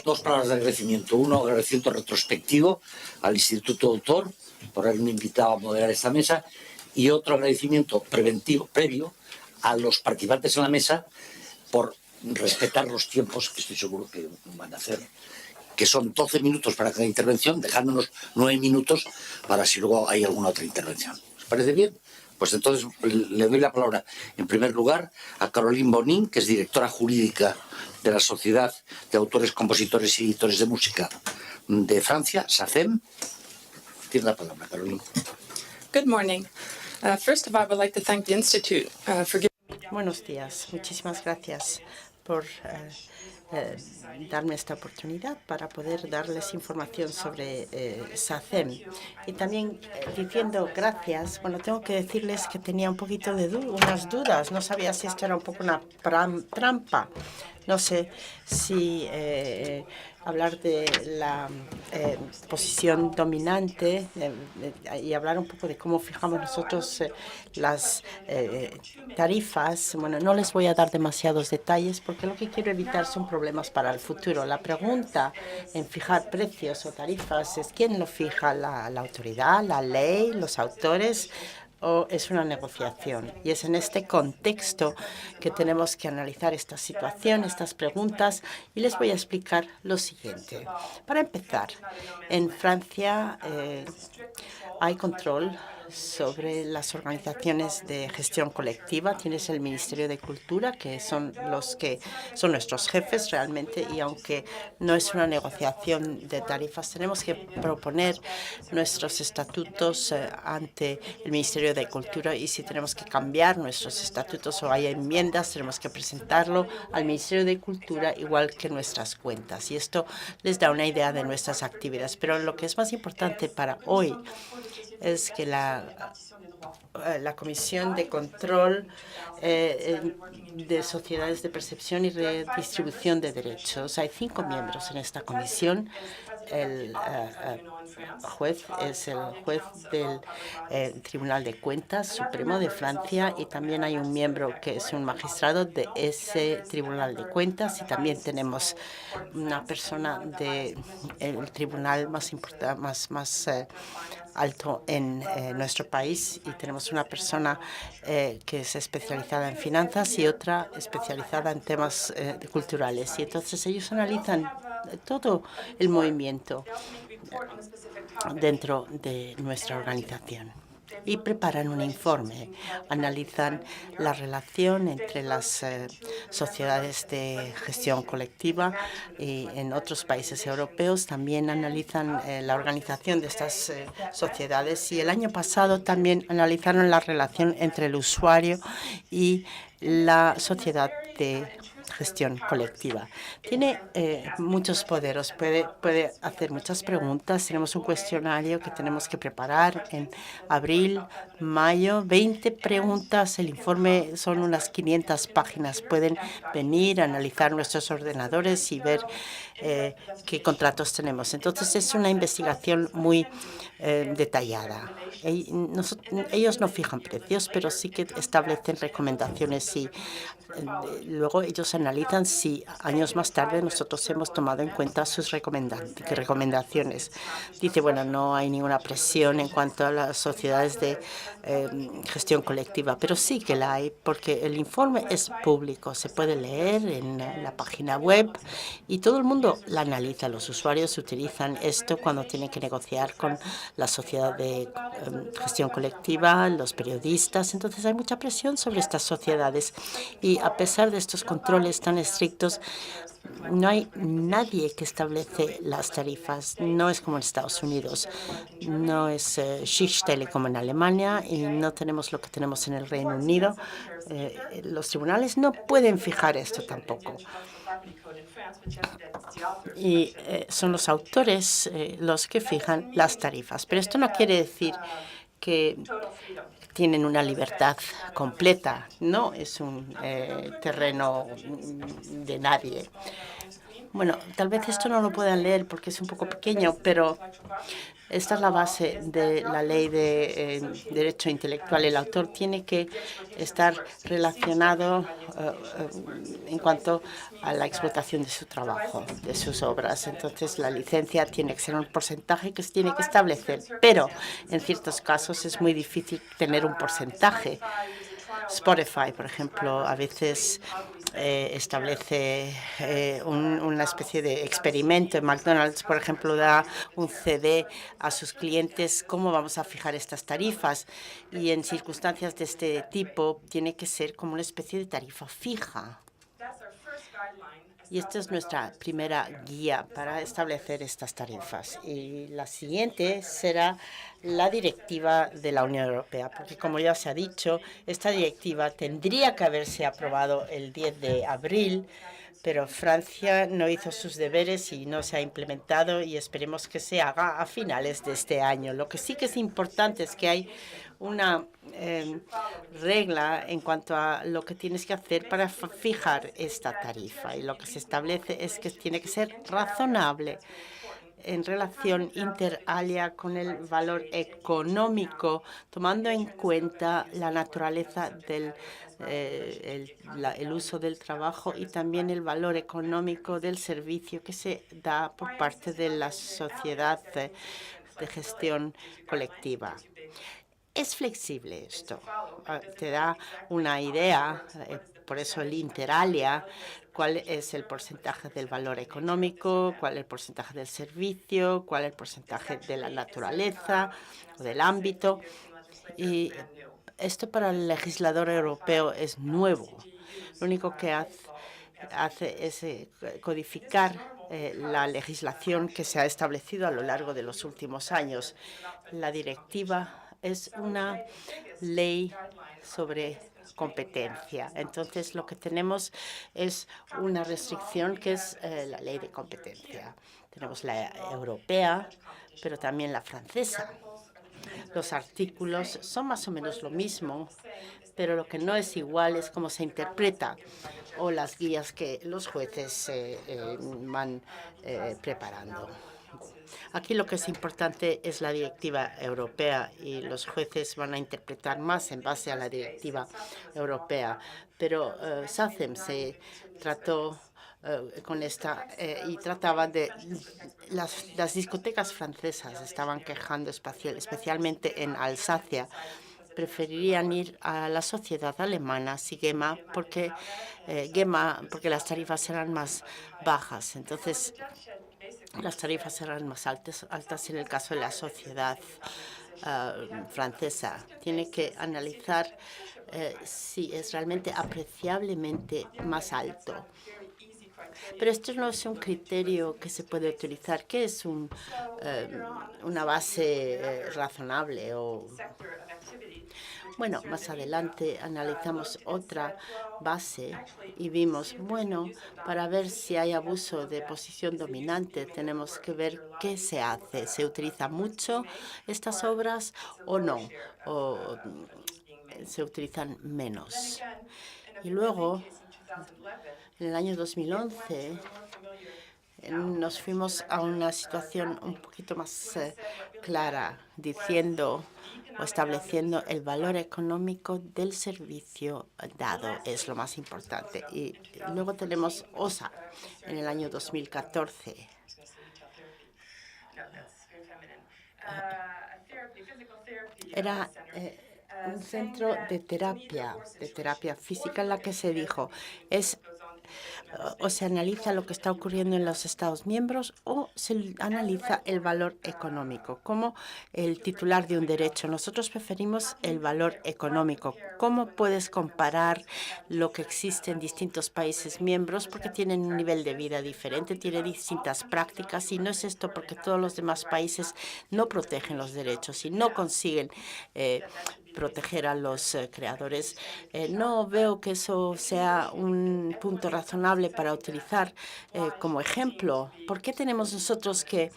dos palabras de agradecimiento. Uno, agradecimiento retrospectivo al Instituto Autor por haberme invitado a moderar esta mesa, y otro agradecimiento previo a los participantes en la mesa por respetar los tiempos que estoy seguro que van a hacer, que son 12 minutos para cada intervención, dejándonos 9 minutos para si luego hay alguna otra intervención. ¿Os parece bien? Pues entonces le doy la palabra, en primer lugar, a Caroline Bonin, que es directora jurídica de la Sociedad de Autores, Compositores y Editores de Música de Francia, SACEM. Tiene la palabra, Caroline. Good morning. First of all, I would like to thank the Institute for giving. Buenos días. Muchísimas gracias por darme esta oportunidad para poder darles información sobre SACEM. Y también diciendo gracias, bueno, tengo que decirles que tenía un poquito de unas dudas. No sabía si esto era un poco una trampa. No sé si hablar de la posición dominante y hablar un poco de cómo fijamos nosotros las tarifas. Bueno, no les voy a dar demasiados detalles porque lo que quiero evitar son problemas para el futuro. La pregunta en fijar precios o tarifas es quién lo fija, la autoridad, la ley, los autores, o es una negociación. Y es en este contexto que tenemos que analizar esta situación, estas preguntas, y les voy a explicar lo siguiente. Para empezar, en Francia hay control sobre las organizaciones de gestión colectiva. Tienes el Ministerio de Cultura, que son los que son nuestros jefes realmente, y aunque no es una negociación de tarifas, tenemos que proponer nuestros estatutos ante el Ministerio de Cultura, y si tenemos que cambiar nuestros estatutos o hay enmiendas, tenemos que presentarlo al Ministerio de Cultura, igual que nuestras cuentas. Y esto les da una idea de nuestras actividades. Pero lo que es más importante para hoy es que la Comisión de Control de Sociedades de Percepción y Redistribución de Derechos. Hay 5 miembros en esta comisión. El juez es el juez del Tribunal de Cuentas Supremo de Francia, y también hay un miembro que es un magistrado de ese Tribunal de Cuentas, y también tenemos una persona del tribunal más importante, más alto en nuestro país, y tenemos una persona que es especializada en finanzas y otra especializada en temas culturales. Y entonces ellos analizan todo el movimiento dentro de nuestra organización y preparan un informe. Analizan la relación entre las sociedades de gestión colectiva, y en otros países europeos también analizan la organización de estas sociedades, y el año pasado también analizaron la relación entre el usuario y la sociedad de gestión colectiva. Tiene muchos poderes, puede hacer muchas preguntas. Tenemos un cuestionario que tenemos que preparar en abril, mayo, 20 preguntas. El informe son unas 500 páginas. Pueden venir a analizar nuestros ordenadores y ver qué contratos tenemos. Entonces es una investigación muy detallada. Ellos no fijan precios, pero sí que establecen recomendaciones, y luego ellos analizan analizan si años más tarde nosotros hemos tomado en cuenta sus recomendaciones. Dice, bueno, no hay ninguna presión en cuanto a las sociedades de gestión colectiva, pero sí que la hay, porque el informe es público, se puede leer en la página web y todo el mundo la analiza. Los usuarios utilizan esto cuando tienen que negociar con la sociedad de gestión colectiva, los periodistas. Entonces hay mucha presión sobre estas sociedades y a pesar de estos controles tan estrictos, no hay nadie que establece las tarifas. No es como en Estados Unidos, no es Schichtstelle como en Alemania y no tenemos lo que tenemos en el Reino Unido. Los tribunales no pueden fijar esto tampoco. Y son los autores los que fijan las tarifas. Pero esto no quiere decir que tienen una libertad completa. No es un terreno de nadie. Bueno, tal vez esto no lo puedan leer porque es un poco pequeño, pero esta es la base de la ley de derecho intelectual. El autor tiene que estar relacionado en cuanto a la explotación de su trabajo, de sus obras. Entonces, la licencia tiene que ser un porcentaje que se tiene que establecer, pero en ciertos casos es muy difícil tener un porcentaje. Spotify, por ejemplo, a veces establece una especie de experimento. McDonald's, por ejemplo, da un CD a sus clientes. ¿Cómo vamos a fijar estas tarifas? Y en circunstancias de este tipo tiene que ser como una especie de tarifa fija. Y esta es nuestra primera guía para establecer estas tarifas. Y la siguiente será la directiva de la Unión Europea, porque como ya se ha dicho, esta directiva tendría que haberse aprobado el 10 de abril, pero Francia no hizo sus deberes y no se ha implementado y esperemos que se haga a finales de este año. Lo que sí que es importante es que hay una regla en cuanto a lo que tienes que hacer para fijar esta tarifa y lo que se establece es que tiene que ser razonable en relación inter alia con el valor económico, tomando en cuenta la naturaleza del el uso del trabajo y también el valor económico del servicio que se da por parte de la sociedad de gestión colectiva. Es flexible esto, te da una idea, por eso el inter alia, cuál es el porcentaje del valor económico, cuál es el porcentaje del servicio, cuál es el porcentaje de la naturaleza o del ámbito. Y esto para el legislador europeo es nuevo. Lo único que hace es codificar la legislación que se ha establecido a lo largo de los últimos años. La directiva es una ley sobre competencia. Entonces, lo que tenemos es una restricción que es la ley de competencia. Tenemos la europea, pero también la francesa. Los artículos son más o menos lo mismo, pero lo que no es igual es cómo se interpreta o las guías que los jueces van preparando. Aquí lo que es importante es la directiva europea y los jueces van a interpretar más en base a la directiva europea. Pero SACEM se trató con esta y trataba de las discotecas francesas estaban quejando especialmente en Alsacia. Preferirían ir a la sociedad alemana, Sigema, porque las tarifas eran más bajas. Entonces, las tarifas serán más altas en el caso de la sociedad francesa. Tiene que analizar si es realmente apreciablemente más alto. Pero esto no es un criterio que se puede utilizar. ¿Qué es una base razonable? Bueno, más adelante analizamos otra base y vimos, bueno, para ver si hay abuso de posición dominante, tenemos que ver qué se hace. ¿Se utiliza mucho estas obras o no? ¿O se utilizan menos? Y luego, en el año 2011, nos fuimos a una situación un poquito más clara, diciendo o estableciendo el valor económico del servicio dado es lo más importante. Y luego tenemos OSA en el año 2014. Era un centro de terapia física en la que se dijo, o se analiza lo que está ocurriendo en los Estados miembros o se analiza el valor económico. Como el titular de un derecho, nosotros preferimos el valor económico. ¿Cómo puedes comparar lo que existe en distintos países miembros? Porque tienen un nivel de vida diferente, tienen distintas prácticas y no es esto porque todos los demás países no protegen los derechos y no consiguen proteger a los creadores. No veo que eso sea un punto razonable para utilizar como ejemplo. ¿Por qué tenemos nosotros que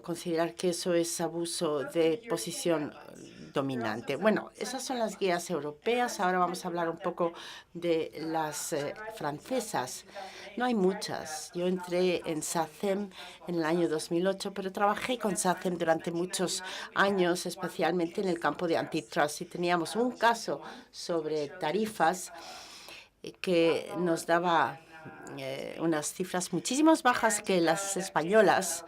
considerar que eso es abuso de posición dominante? Bueno, esas son las guías europeas. Ahora vamos a hablar un poco de las francesas. No hay muchas. Yo entré en SACEM en el año 2008, pero trabajé con SACEM durante muchos años, especialmente en el campo de antitrust. Y teníamos un caso sobre tarifas que nos daba unas cifras muchísimo más bajas que las españolas.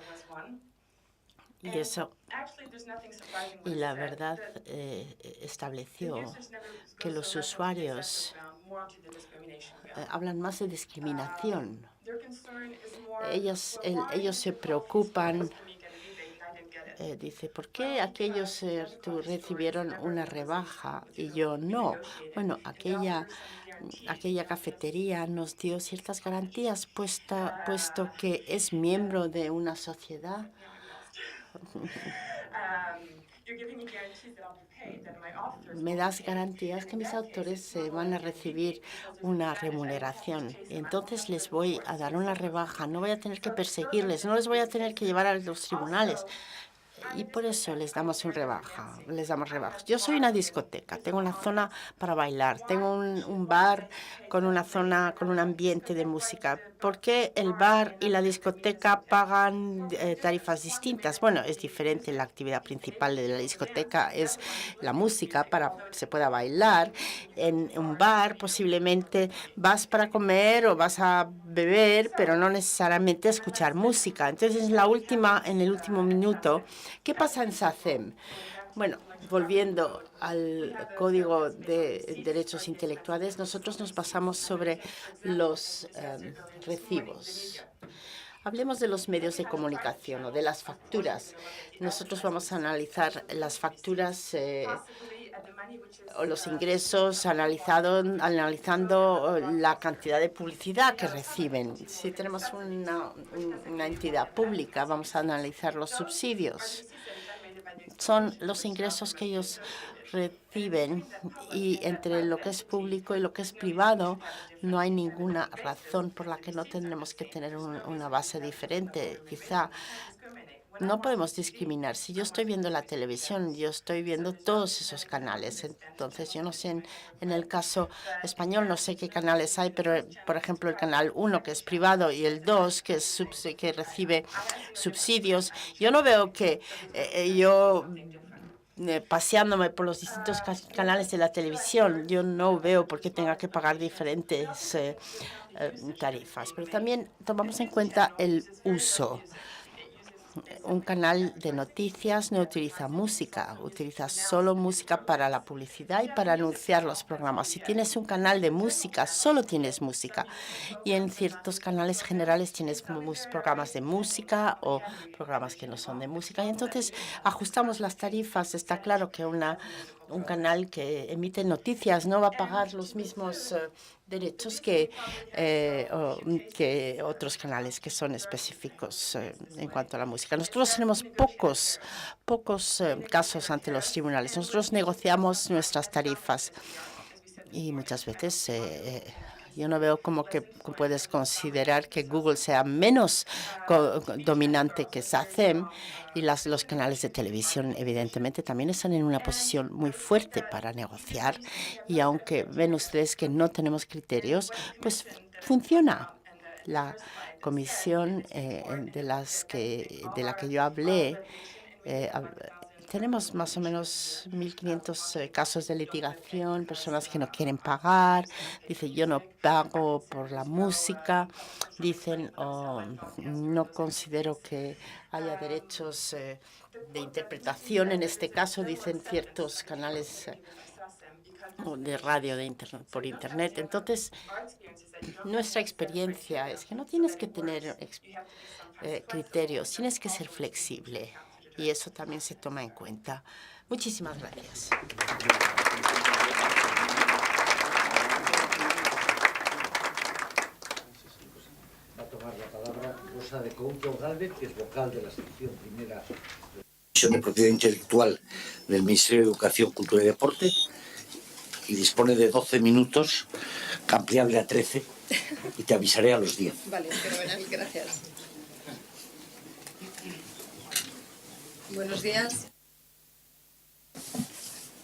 Y la verdad estableció que los usuarios hablan más de discriminación. Ellos se preocupan. Dice, ¿por qué aquellos recibieron una rebaja y yo no? Bueno, aquella cafetería nos dio ciertas garantías, puesto que es miembro de una sociedad. Me das garantías que mis autores van a recibir una remuneración. Entonces les voy a dar una rebaja. No voy a tener que perseguirles, no les voy a tener que llevar a los tribunales. Y por eso les damos rebajas. Yo soy una discoteca, tengo una zona para bailar, tengo un bar con una zona, con un ambiente de música. ¿Por qué el bar y la discoteca pagan tarifas distintas? Bueno, es diferente. La actividad principal de la discoteca es la música para que se pueda bailar. En un bar posiblemente vas para comer o vas a beber, pero no necesariamente a escuchar música. Entonces, en el último minuto, ¿qué pasa en SACEM? Bueno, volviendo al Código de Derechos Intelectuales, nosotros nos basamos sobre los recibos. Hablemos de los medios de comunicación o de las facturas. Nosotros vamos a analizar las facturas o los ingresos analizando la cantidad de publicidad que reciben. Si tenemos una entidad pública, vamos a analizar los subsidios. Son los ingresos que ellos reciben y entre lo que es público y lo que es privado no hay ninguna razón por la que no tendremos que tener una base diferente. Quizá no podemos discriminar. Si yo estoy viendo la televisión, yo estoy viendo todos esos canales. Entonces, yo no sé, en el caso español, no sé qué canales hay, pero, por ejemplo, el canal 1, que es privado, y el 2, que recibe subsidios. Yo no veo que paseándome por los distintos canales de la televisión, yo no veo por qué tenga que pagar diferentes tarifas. Pero también tomamos en cuenta el uso. Un canal de noticias no utiliza música, utiliza solo música para la publicidad y para anunciar los programas. Si tienes un canal de música, solo tienes música. Y en ciertos canales generales tienes programas de música o programas que no son de música. Y entonces ajustamos las tarifas. Está claro que un canal que emite noticias no va a pagar los mismos derechos que otros canales que son específicos en cuanto a la música. Nosotros tenemos pocos casos ante los tribunales. Nosotros negociamos nuestras tarifas y muchas veces yo no veo cómo que puedes considerar que Google sea menos dominante que SACEM, y los canales de televisión evidentemente también están en una posición muy fuerte para negociar, y aunque ven ustedes que no tenemos criterios, pues funciona. La comisión de la que yo hablé, tenemos más o menos 1.500 casos de litigación, personas que no quieren pagar, dicen yo no pago por la música, dicen no considero que haya derechos de interpretación, en este caso dicen ciertos canales de radio por internet. Entonces, nuestra experiencia es que no tienes que tener criterios, tienes que ser flexible. Y eso también se toma en cuenta. Muchísimas gracias. Va a tomar la palabra Rosa de Couto Galvez, que es vocal de la sección primera de la Comisión de Propiedad Intelectual del Ministerio de Educación, Cultura y Deporte, y dispone de 12 minutos, ampliable a 13, y te avisaré a los 10. Vale, fenomenal, gracias. Buenos días.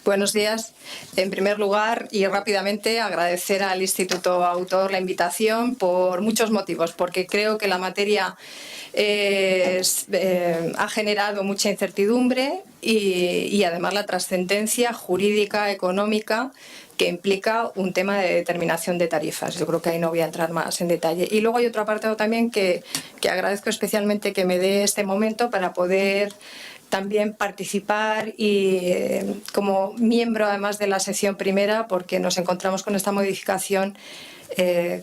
Buenos días. En primer lugar, y rápidamente, agradecer al Instituto Autor la invitación por muchos motivos, porque creo que la materia ha generado mucha incertidumbre y además la trascendencia jurídica, económica, que implica un tema de determinación de tarifas. Yo creo que ahí no voy a entrar más en detalle. Y luego hay otro apartado también que agradezco especialmente que me dé este momento para poder también participar y como miembro además de la sección primera, porque nos encontramos con esta modificación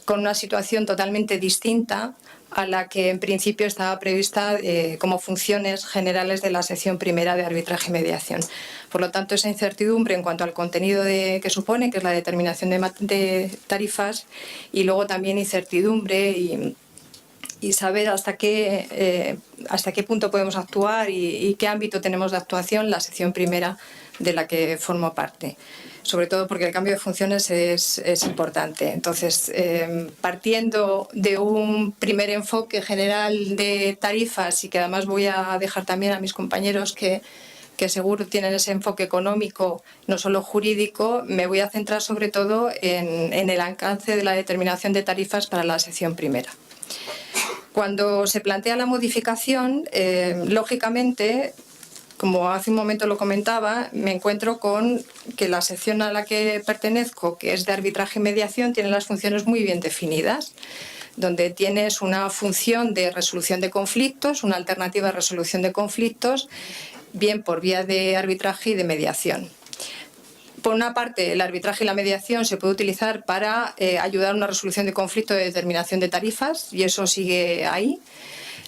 con una situación totalmente distinta a la que en principio estaba prevista como funciones generales de la sección primera de arbitraje y mediación. Por lo tanto, esa incertidumbre en cuanto al contenido que supone, que es la determinación de tarifas, y luego también incertidumbre y saber hasta qué punto podemos actuar y qué ámbito tenemos de actuación la sección primera de la que formo parte. Sobre todo porque el cambio de funciones es importante. Entonces, partiendo de un primer enfoque general de tarifas, y que además voy a dejar también a mis compañeros que seguro tienen ese enfoque económico, no solo jurídico, me voy a centrar sobre todo en el alcance de la determinación de tarifas para la sección primera. Cuando se plantea la modificación, lógicamente, como hace un momento lo comentaba, me encuentro con que la sección a la que pertenezco, que es de arbitraje y mediación, tiene las funciones muy bien definidas, donde tienes una función de resolución de conflictos, una alternativa de resolución de conflictos, bien por vía de arbitraje y de mediación. Por una parte, el arbitraje y la mediación se puede utilizar para ayudar a una resolución de conflicto de determinación de tarifas, y eso sigue ahí.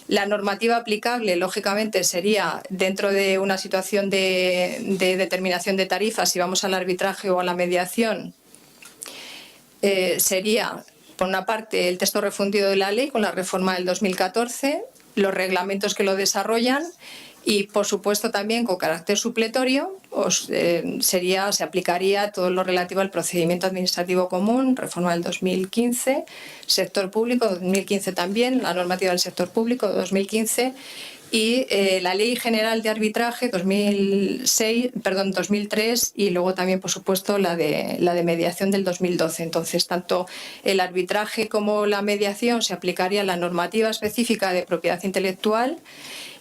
La normativa aplicable, lógicamente, sería dentro de una situación de determinación de tarifas, si vamos al arbitraje o a la mediación, sería, por una parte, el texto refundido de la ley con la reforma del 2014, los reglamentos que lo desarrollan, y, por supuesto, también con carácter supletorio, se aplicaría todo lo relativo al procedimiento administrativo común, reforma del 2015, sector público 2015 también, la normativa del sector público 2015 y la Ley General de Arbitraje 2003 y luego también, por supuesto, la de mediación del 2012. Entonces, tanto el arbitraje como la mediación se aplicaría a la normativa específica de propiedad intelectual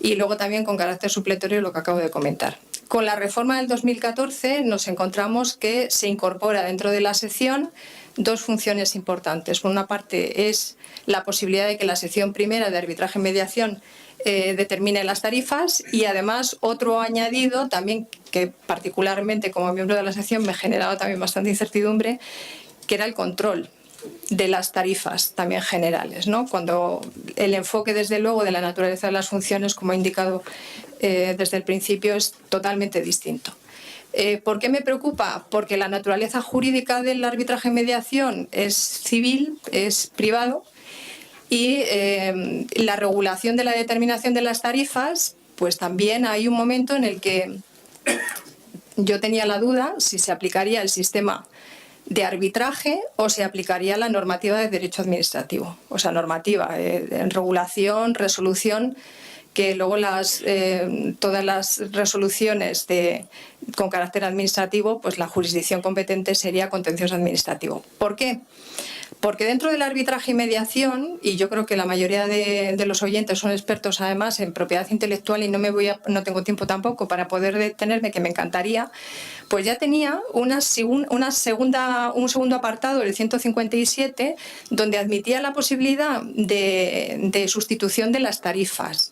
y luego también con carácter supletorio lo que acabo de comentar. Con la reforma del 2014 nos encontramos que se incorpora dentro de la sección dos funciones importantes. Por una parte es la posibilidad de que la sección primera de arbitraje y mediación determine las tarifas y además otro añadido también que particularmente como miembro de la sección me generaba también bastante incertidumbre, que era el control de las tarifas también generales, ¿no? Cuando el enfoque desde luego de la naturaleza de las funciones, como he indicado desde el principio, es totalmente distinto. ¿Por qué me preocupa? Porque la naturaleza jurídica del arbitraje y mediación es civil, es privado, y la regulación de la determinación de las tarifas, pues también hay un momento en el que yo tenía la duda si se aplicaría el sistema de arbitraje o se aplicaría la normativa de derecho administrativo, o sea, normativa en regulación, resolución, que luego todas las resoluciones con carácter administrativo, pues la jurisdicción competente sería contencioso administrativo. ¿Por qué? Porque dentro del arbitraje y mediación, y yo creo que la mayoría de los oyentes son expertos además en propiedad intelectual y no tengo tiempo tampoco para poder detenerme, que me encantaría, pues ya tenía un segundo apartado, el 157, donde admitía la posibilidad de sustitución de las tarifas.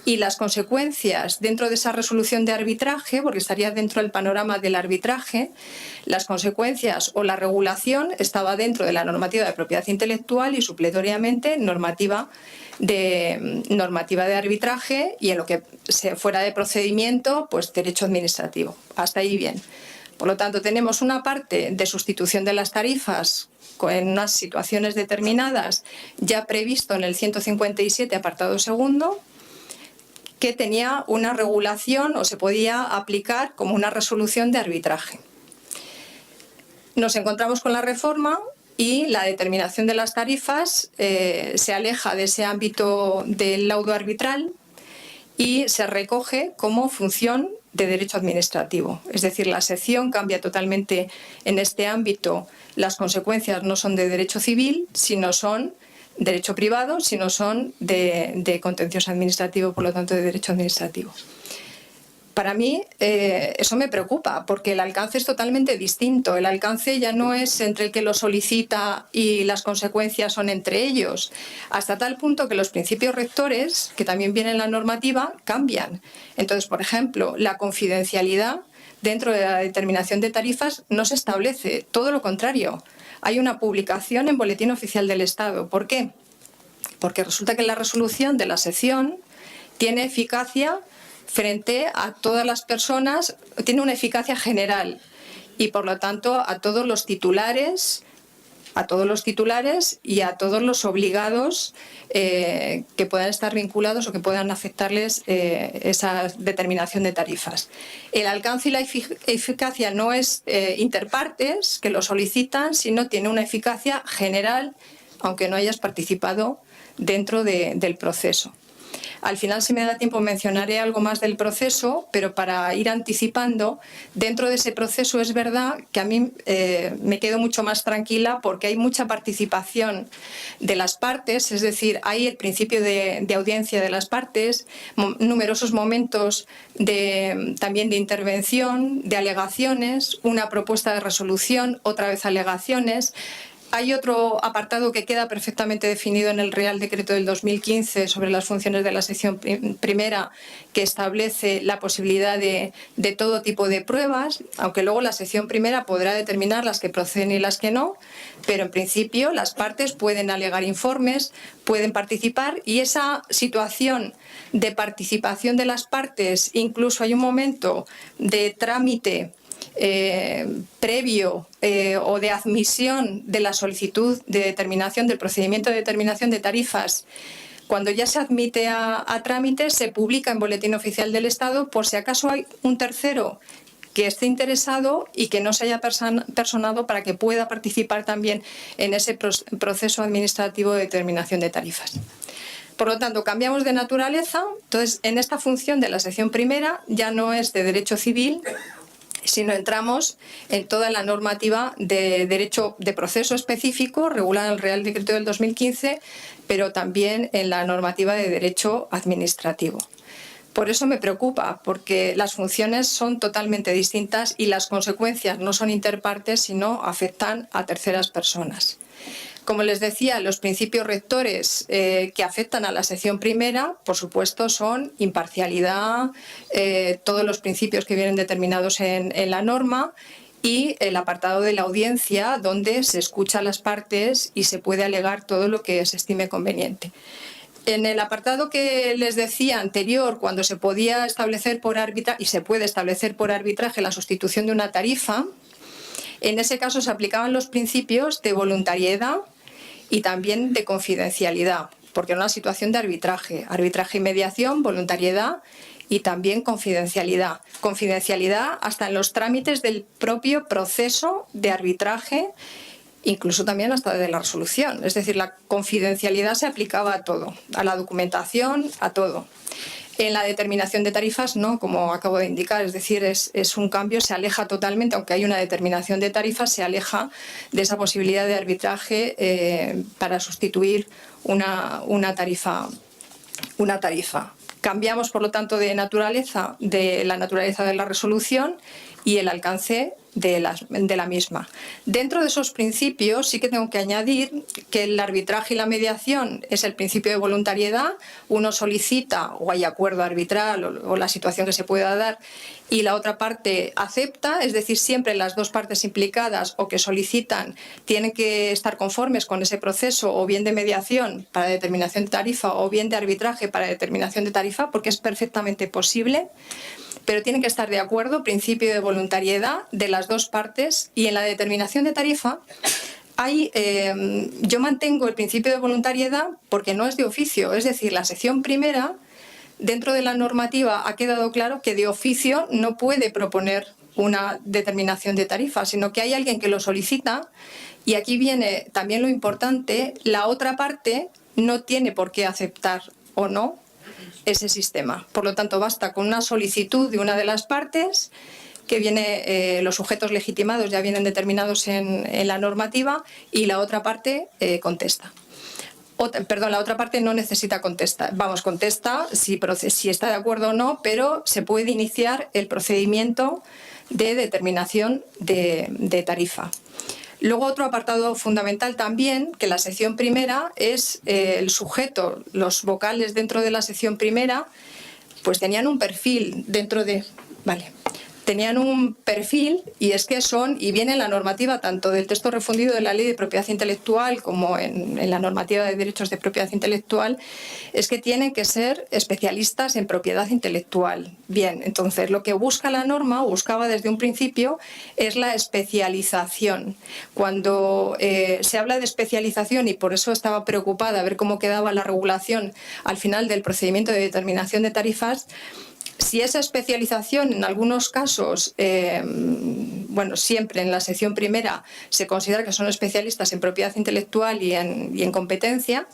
Y las consecuencias dentro de esa resolución de arbitraje, porque estaría dentro del panorama del arbitraje, las consecuencias o la regulación estaba dentro de la normativa de propiedad intelectual y supletoriamente normativa de arbitraje y en lo que fuera de procedimiento, pues derecho administrativo. Hasta ahí bien. Por lo tanto, tenemos una parte de sustitución de las tarifas en unas situaciones determinadas ya previsto en el 157 apartado segundo, que tenía una regulación o se podía aplicar como una resolución de arbitraje. Nos encontramos con la reforma y la determinación de las tarifas se aleja de ese ámbito del laudo arbitral y se recoge como función de derecho administrativo. Es decir, la sección cambia totalmente en este ámbito. Las consecuencias no son de derecho civil, sino son derecho privado, sino son de contencioso administrativo, por lo tanto de derecho administrativo. Para mí eso me preocupa porque el alcance es totalmente distinto. El alcance ya no es entre el que lo solicita y las consecuencias son entre ellos, hasta tal punto que los principios rectores, que también vienen en la normativa, cambian. Entonces, por ejemplo, la confidencialidad dentro de la determinación de tarifas no se establece, todo lo contrario. Hay una publicación en Boletín Oficial del Estado. ¿Por qué? Porque resulta que la resolución de la sección tiene eficacia frente a todas las personas, tiene una eficacia general y por lo tanto a todos los titulares y a todos los obligados que puedan estar vinculados o que puedan afectarles esa determinación de tarifas. El alcance y la eficacia no es interpartes que lo solicitan, sino tiene una eficacia general, aunque no hayas participado dentro del proceso. Al final, si me da tiempo, mencionaré algo más del proceso, pero para ir anticipando, dentro de ese proceso es verdad que a mí me quedo mucho más tranquila porque hay mucha participación de las partes, es decir, hay el principio de audiencia de las partes, numerosos momentos también de intervención, de alegaciones, una propuesta de resolución, otra vez alegaciones. Hay otro apartado que queda perfectamente definido en el Real Decreto del 2015 sobre las funciones de la sección primera, que establece la posibilidad de todo tipo de pruebas, aunque luego la sección primera podrá determinar las que proceden y las que no, pero en principio las partes pueden alegar informes, pueden participar y esa situación de participación de las partes, incluso hay un momento de trámite previo o de admisión de la solicitud de determinación del procedimiento de determinación de tarifas. Cuando ya se admite a trámite, se publica en Boletín Oficial del Estado por si acaso hay un tercero que esté interesado y que no se haya personado para que pueda participar también en ese proceso administrativo de determinación de tarifas. Por lo tanto, cambiamos de naturaleza. Entonces, en esta función de la sección primera ya no es de derecho civil, sino entramos en toda la normativa de derecho de proceso específico regulada en el Real Decreto del 2015, pero también en la normativa de derecho administrativo. Por eso me preocupa, porque las funciones son totalmente distintas y las consecuencias no son interpartes, sino afectan a terceras personas. Como les decía, los principios rectores que afectan a la sección primera, por supuesto, son imparcialidad, todos los principios que vienen determinados en la norma y el apartado de la audiencia, donde se escucha a las partes y se puede alegar todo lo que se estime conveniente. En el apartado que les decía anterior, cuando se podía establecer por arbitraje, y se puede establecer por arbitraje la sustitución de una tarifa, en ese caso se aplicaban los principios de voluntariedad y también de confidencialidad, porque era una situación de arbitraje y mediación, voluntariedad y también confidencialidad. Confidencialidad hasta en los trámites del propio proceso de arbitraje, incluso también hasta de la resolución. Es decir, la confidencialidad se aplicaba a todo, a la documentación, a todo. En la determinación de tarifas no, como acabo de indicar, es decir, es un cambio, se aleja totalmente, aunque hay una determinación de tarifas, se aleja de esa posibilidad de arbitraje para sustituir una tarifa. Cambiamos, por lo tanto, de la naturaleza de la resolución y el alcance de la misma. Dentro de esos principios sí que tengo que añadir que el arbitraje y la mediación es el principio de voluntariedad. Uno solicita o hay acuerdo arbitral o la situación que se pueda dar y la otra parte acepta, es decir, siempre las dos partes implicadas o que solicitan tienen que estar conformes con ese proceso, o bien de mediación para determinación de tarifa o bien de arbitraje para determinación de tarifa, porque es perfectamente posible, pero tienen que estar de acuerdo, principio de voluntariedad de las dos partes. Y en la determinación de tarifa yo mantengo el principio de voluntariedad porque no es de oficio, es decir, la sección primera, dentro de la normativa ha quedado claro que de oficio no puede proponer una determinación de tarifa, sino que hay alguien que lo solicita, y aquí viene también lo importante, la otra parte no tiene por qué aceptar o no ese sistema. Por lo tanto, basta con una solicitud de una de las partes, que viene, los sujetos legitimados ya vienen determinados en la normativa, y la otra parte contesta. La otra parte no necesita contestar. Contesta si está de acuerdo o no, pero se puede iniciar el procedimiento de determinación de tarifa. Luego, otro apartado fundamental también, que la sección primera es el sujeto. Los vocales dentro de la sección primera pues tenían un perfil dentro de... Tenían un perfil, y es que y viene en la normativa tanto del texto refundido de la Ley de Propiedad Intelectual como en la normativa de derechos de propiedad intelectual, es que tienen que ser especialistas en propiedad intelectual. Bien, entonces lo que busca la norma, o buscaba desde un principio, es la especialización. Cuando se habla de especialización, y por eso estaba preocupada a ver cómo quedaba la regulación al final del procedimiento de determinación de tarifas, si esa especialización en algunos casos, siempre en la sección primera se considera que son especialistas en propiedad intelectual y en competencia,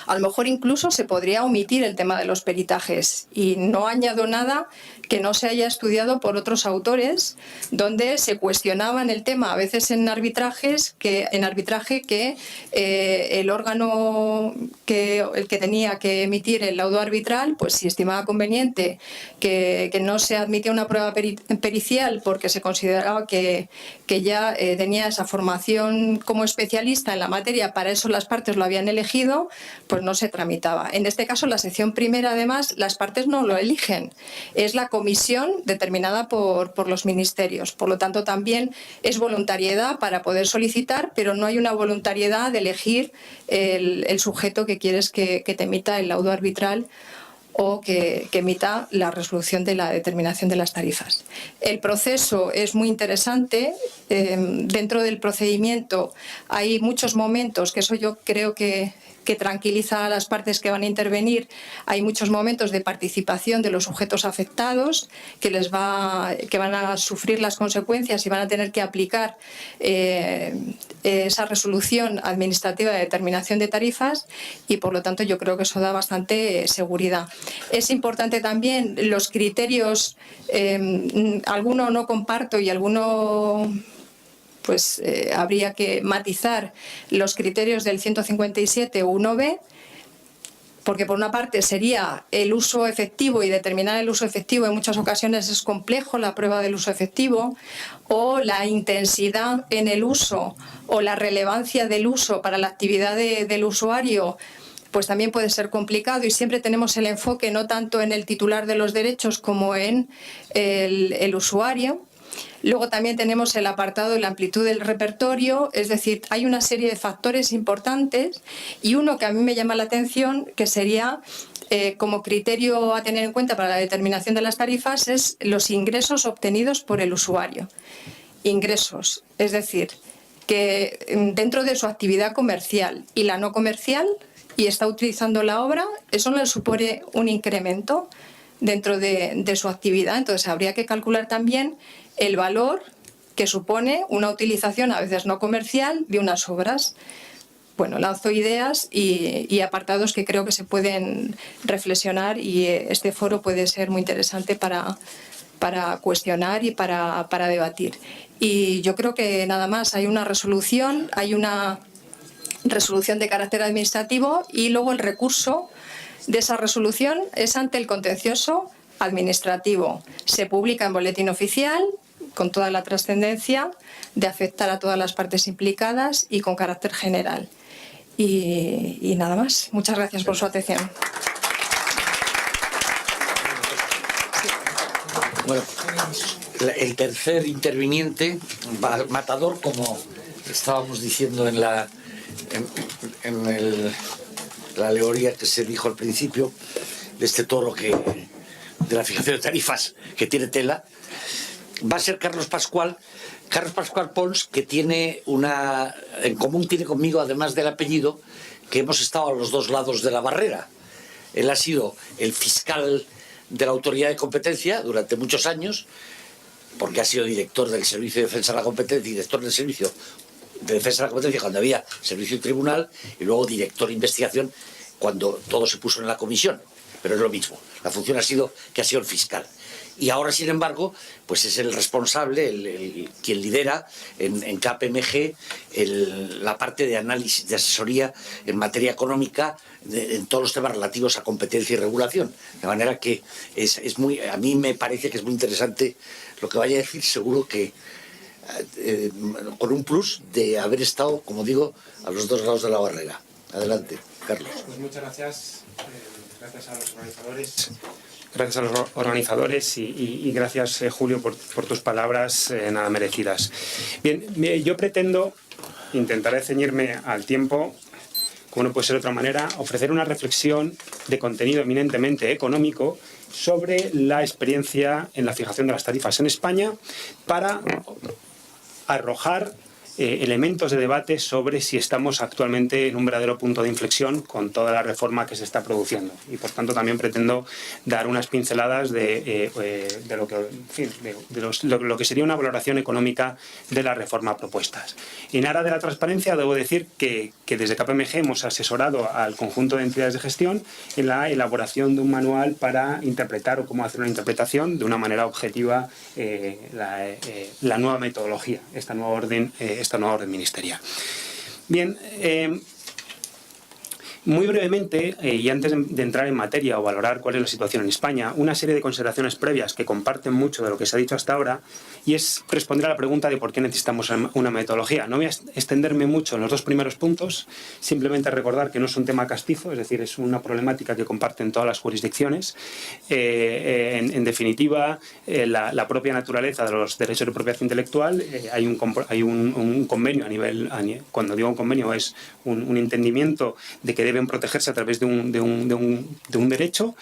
a lo mejor incluso se podría omitir el tema de los peritajes, y no añado nada que no se haya estudiado por otros autores, donde se cuestionaban el tema a veces en arbitraje que el órgano el que tenía que emitir el laudo arbitral, pues si estimaba conveniente que no se admitía una prueba pericial porque se consideraba que ya tenía esa formación como especialista en la materia, para eso las partes lo habían elegido, pues no se tramitaba. En este caso, la sección primera, además, las partes no lo eligen, es la comisión determinada por los ministerios. Por lo tanto, también es voluntariedad para poder solicitar, pero no hay una voluntariedad de elegir el sujeto que quieres que te emita el laudo arbitral o que emita la resolución de la determinación de las tarifas. El proceso es muy interesante. Dentro del procedimiento hay muchos momentos, que eso yo creo que tranquiliza a las partes que van a intervenir. Hay muchos momentos de participación de los sujetos afectados que van a sufrir las consecuencias y van a tener que aplicar esa resolución administrativa de determinación de tarifas, y por lo tanto yo creo que eso da bastante seguridad. Es importante también los criterios, alguno no comparto y alguno habría que matizar los criterios del 157.1b, porque por una parte sería el uso efectivo, y determinar el uso efectivo en muchas ocasiones es complejo, la prueba del uso efectivo, o la intensidad en el uso o la relevancia del uso para la actividad del usuario, pues también puede ser complicado, y siempre tenemos el enfoque no tanto en el titular de los derechos como en el usuario. Luego también tenemos el apartado de la amplitud del repertorio, es decir, hay una serie de factores importantes, y uno que a mí me llama la atención, que sería como criterio a tener en cuenta para la determinación de las tarifas, es los ingresos obtenidos por el usuario. Ingresos, es decir, que dentro de su actividad comercial y la no comercial, y está utilizando la obra, eso le supone un incremento dentro de su actividad. Entonces habría que calcular también el valor que supone una utilización a veces no comercial de unas obras. bueno, lanzo ideas y apartados que creo que se pueden reflexionar, y este foro puede ser muy interesante para cuestionar y para debatir. Y yo creo que nada más, hay una resolución de carácter administrativo, y luego el recurso de esa resolución es ante el contencioso administrativo. Se publica en Boletín Oficial con toda la trascendencia de afectar a todas las partes implicadas y con carácter general. Y nada más. Muchas gracias por su atención. Bueno, el tercer interviniente, matador, como estábamos diciendo en la alegoría que se dijo al principio, de este toro de la fijación de tarifas que tiene tela, va a ser Carlos Pascual Pons, que tiene en común tiene conmigo, además del apellido, que hemos estado a los dos lados de la barrera. Él ha sido el fiscal de la Autoridad de Competencia durante muchos años, porque ha sido director del Servicio de Defensa de la Competencia, director del Servicio de Defensa de la Competencia cuando había servicio y tribunal, y luego director de investigación cuando todo se puso en la comisión. Pero es lo mismo, la función ha sido el fiscal. Y ahora, sin embargo, pues es el responsable, quien lidera en KPMG la parte de análisis, de asesoría en materia económica, en todos los temas relativos a competencia y regulación. De manera que a mí me parece que es muy interesante lo que vaya a decir, seguro que con un plus de haber estado, como digo, a los dos lados de la barrera. Adelante, Carlos. Pues muchas gracias. Gracias a los organizadores y gracias, Julio, por tus palabras nada merecidas. Bien, yo pretendo, intentaré ceñirme al tiempo, como no puede ser de otra manera, ofrecer una reflexión de contenido eminentemente económico sobre la experiencia en la fijación de las tarifas en España, para arrojar elementos de debate sobre si estamos actualmente en un verdadero punto de inflexión con toda la reforma que se está produciendo. Y por tanto también pretendo dar unas pinceladas de lo que, en fin, lo que sería una valoración económica de la reforma propuestas. En aras de la transparencia, debo decir que desde KPMG hemos asesorado al conjunto de entidades de gestión en la elaboración de un manual para interpretar o cómo hacer una interpretación de una manera objetiva la nueva metodología, esta nueva orden ministerial. Bien, muy brevemente, y antes de entrar en materia o valorar cuál es la situación en España, una serie de consideraciones previas que comparten mucho de lo que se ha dicho hasta ahora, y es responder a la pregunta de por qué necesitamos una metodología. No voy a extenderme mucho en los dos primeros puntos, simplemente recordar que no es un tema castizo, es decir, es una problemática que comparten todas las jurisdicciones. En definitiva, la propia naturaleza de los derechos de propiedad intelectual, hay un convenio cuando digo un convenio es un entendimiento de que deben protegerse a través de un derecho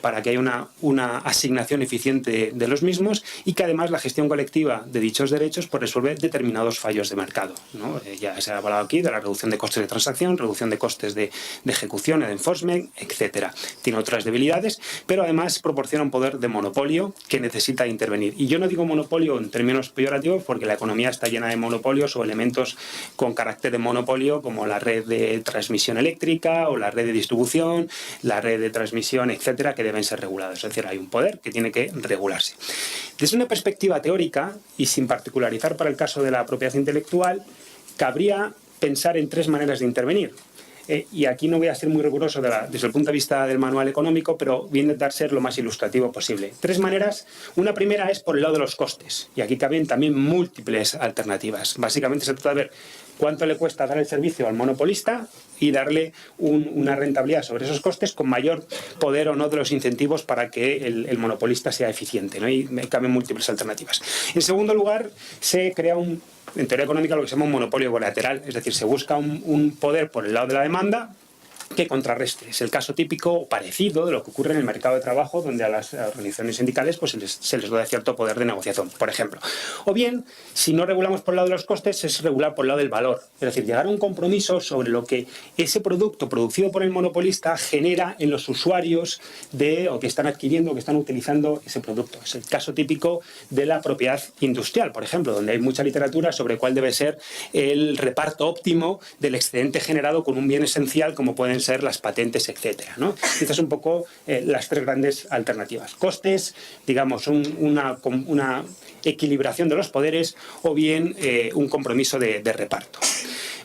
para que haya una asignación eficiente de los mismos, y que además la gestión colectiva de dichos derechos pues resuelve determinados fallos de mercado, ¿no? Ya se ha hablado aquí de la reducción de costes de transacción, reducción de costes de ejecución, de enforcement, etcétera. Tiene otras debilidades, pero además proporciona un poder de monopolio que necesita intervenir. Y yo no digo monopolio en términos peyorativos, porque la economía está llena de monopolios o elementos con carácter de monopolio, como la red de transmisión eléctrica o la red de distribución, la red de transmisión, etcétera, que deben ser regulados. Es decir, hay un poder que tiene que regularse. Desde una perspectiva teórica, y sin particularizar para el caso de la propiedad intelectual, cabría pensar en tres maneras de intervenir. Y aquí no voy a ser muy riguroso desde el punto de vista del manual económico, pero voy a intentar ser lo más ilustrativo posible. Tres maneras. Una primera es por el lado de los costes, y aquí caben también múltiples alternativas. Básicamente se trata de ver cuánto le cuesta dar el servicio al monopolista y darle una rentabilidad sobre esos costes con mayor poder o no de los incentivos para que el monopolista sea eficiente, ¿no? Y caben múltiples alternativas. En segundo lugar, se crea en teoría económica lo que se llama un monopolio colateral, es decir, se busca un poder por el lado de la demanda que contrarreste. Es el caso típico o parecido de lo que ocurre en el mercado de trabajo, donde a las organizaciones sindicales pues, se les da cierto poder de negociación, por ejemplo. O bien, si no regulamos por el lado de los costes, es regular por el lado del valor. Es decir, llegar a un compromiso sobre lo que ese producto producido por el monopolista genera en los usuarios o que están adquiriendo o que están utilizando ese producto. Es el caso típico de la propiedad industrial, por ejemplo, donde hay mucha literatura sobre cuál debe ser el reparto óptimo del excedente generado con un bien esencial como pueden ser las patentes, etcétera, ¿no? Estas son un poco las tres grandes alternativas. Costes, digamos, una equilibración de los poderes o bien un compromiso de reparto.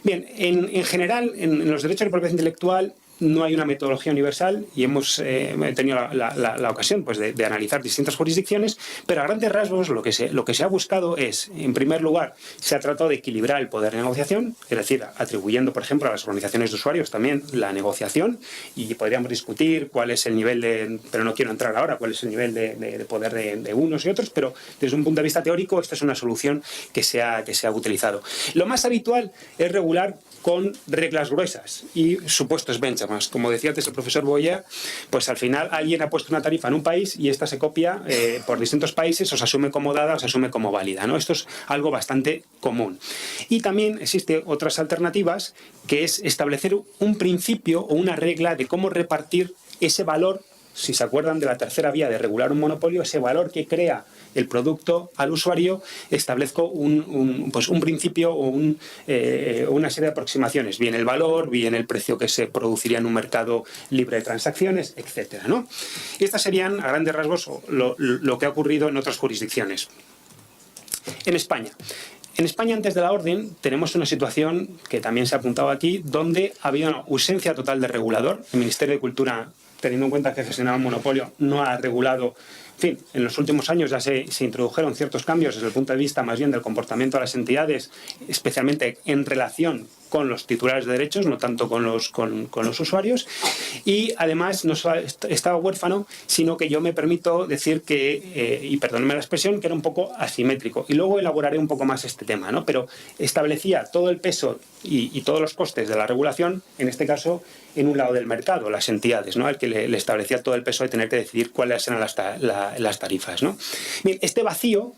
Bien, en general, en los derechos de propiedad intelectual no hay una metodología universal y hemos tenido la ocasión pues, de analizar distintas jurisdicciones, pero a grandes rasgos lo que se ha buscado es, en primer lugar, se ha tratado de equilibrar el poder de negociación, es decir, atribuyendo, por ejemplo, a las organizaciones de usuarios también la negociación, y podríamos discutir cuál es el nivel pero no quiero entrar ahora, cuál es el nivel de poder de unos y otros, pero desde un punto de vista teórico esta es una solución que se ha utilizado. Lo más habitual es regular con reglas gruesas y supuestos benchmarks. Como decía antes el profesor Boyer, pues al final alguien ha puesto una tarifa en un país y esta se copia por distintos países, o se asume como dada o se asume como válida, ¿no? Esto es algo bastante común. Y también existen otras alternativas, que es establecer un principio o una regla de cómo repartir ese valor. Si se acuerdan de la tercera vía de regular un monopolio, ese valor que crea el producto al usuario, establezco un principio o una serie de aproximaciones, bien el valor, bien el precio que se produciría en un mercado libre de transacciones, etcétera, ¿no? Y estas serían, a grandes rasgos, lo que ha ocurrido en otras jurisdicciones. En España, antes de la orden, tenemos una situación que también se ha apuntado aquí, donde había una ausencia total de regulador. El Ministerio de Cultura, teniendo en cuenta que gestionaba un monopolio, no ha regulado. En fin, en los últimos años ya se introdujeron ciertos cambios desde el punto de vista más bien del comportamiento de las entidades, especialmente en relación con los titulares de derechos, no tanto con los usuarios, y además no solo estaba huérfano, sino que yo me permito decir que, y perdónenme la expresión, que era un poco asimétrico, y luego elaboraré un poco más este tema, ¿no? Pero establecía todo el peso y todos los costes de la regulación, en este caso, en un lado del mercado, las entidades, ¿no? Al que le establecía todo el peso de tener que decidir cuáles eran las tarifas, ¿no? Bien, este vacío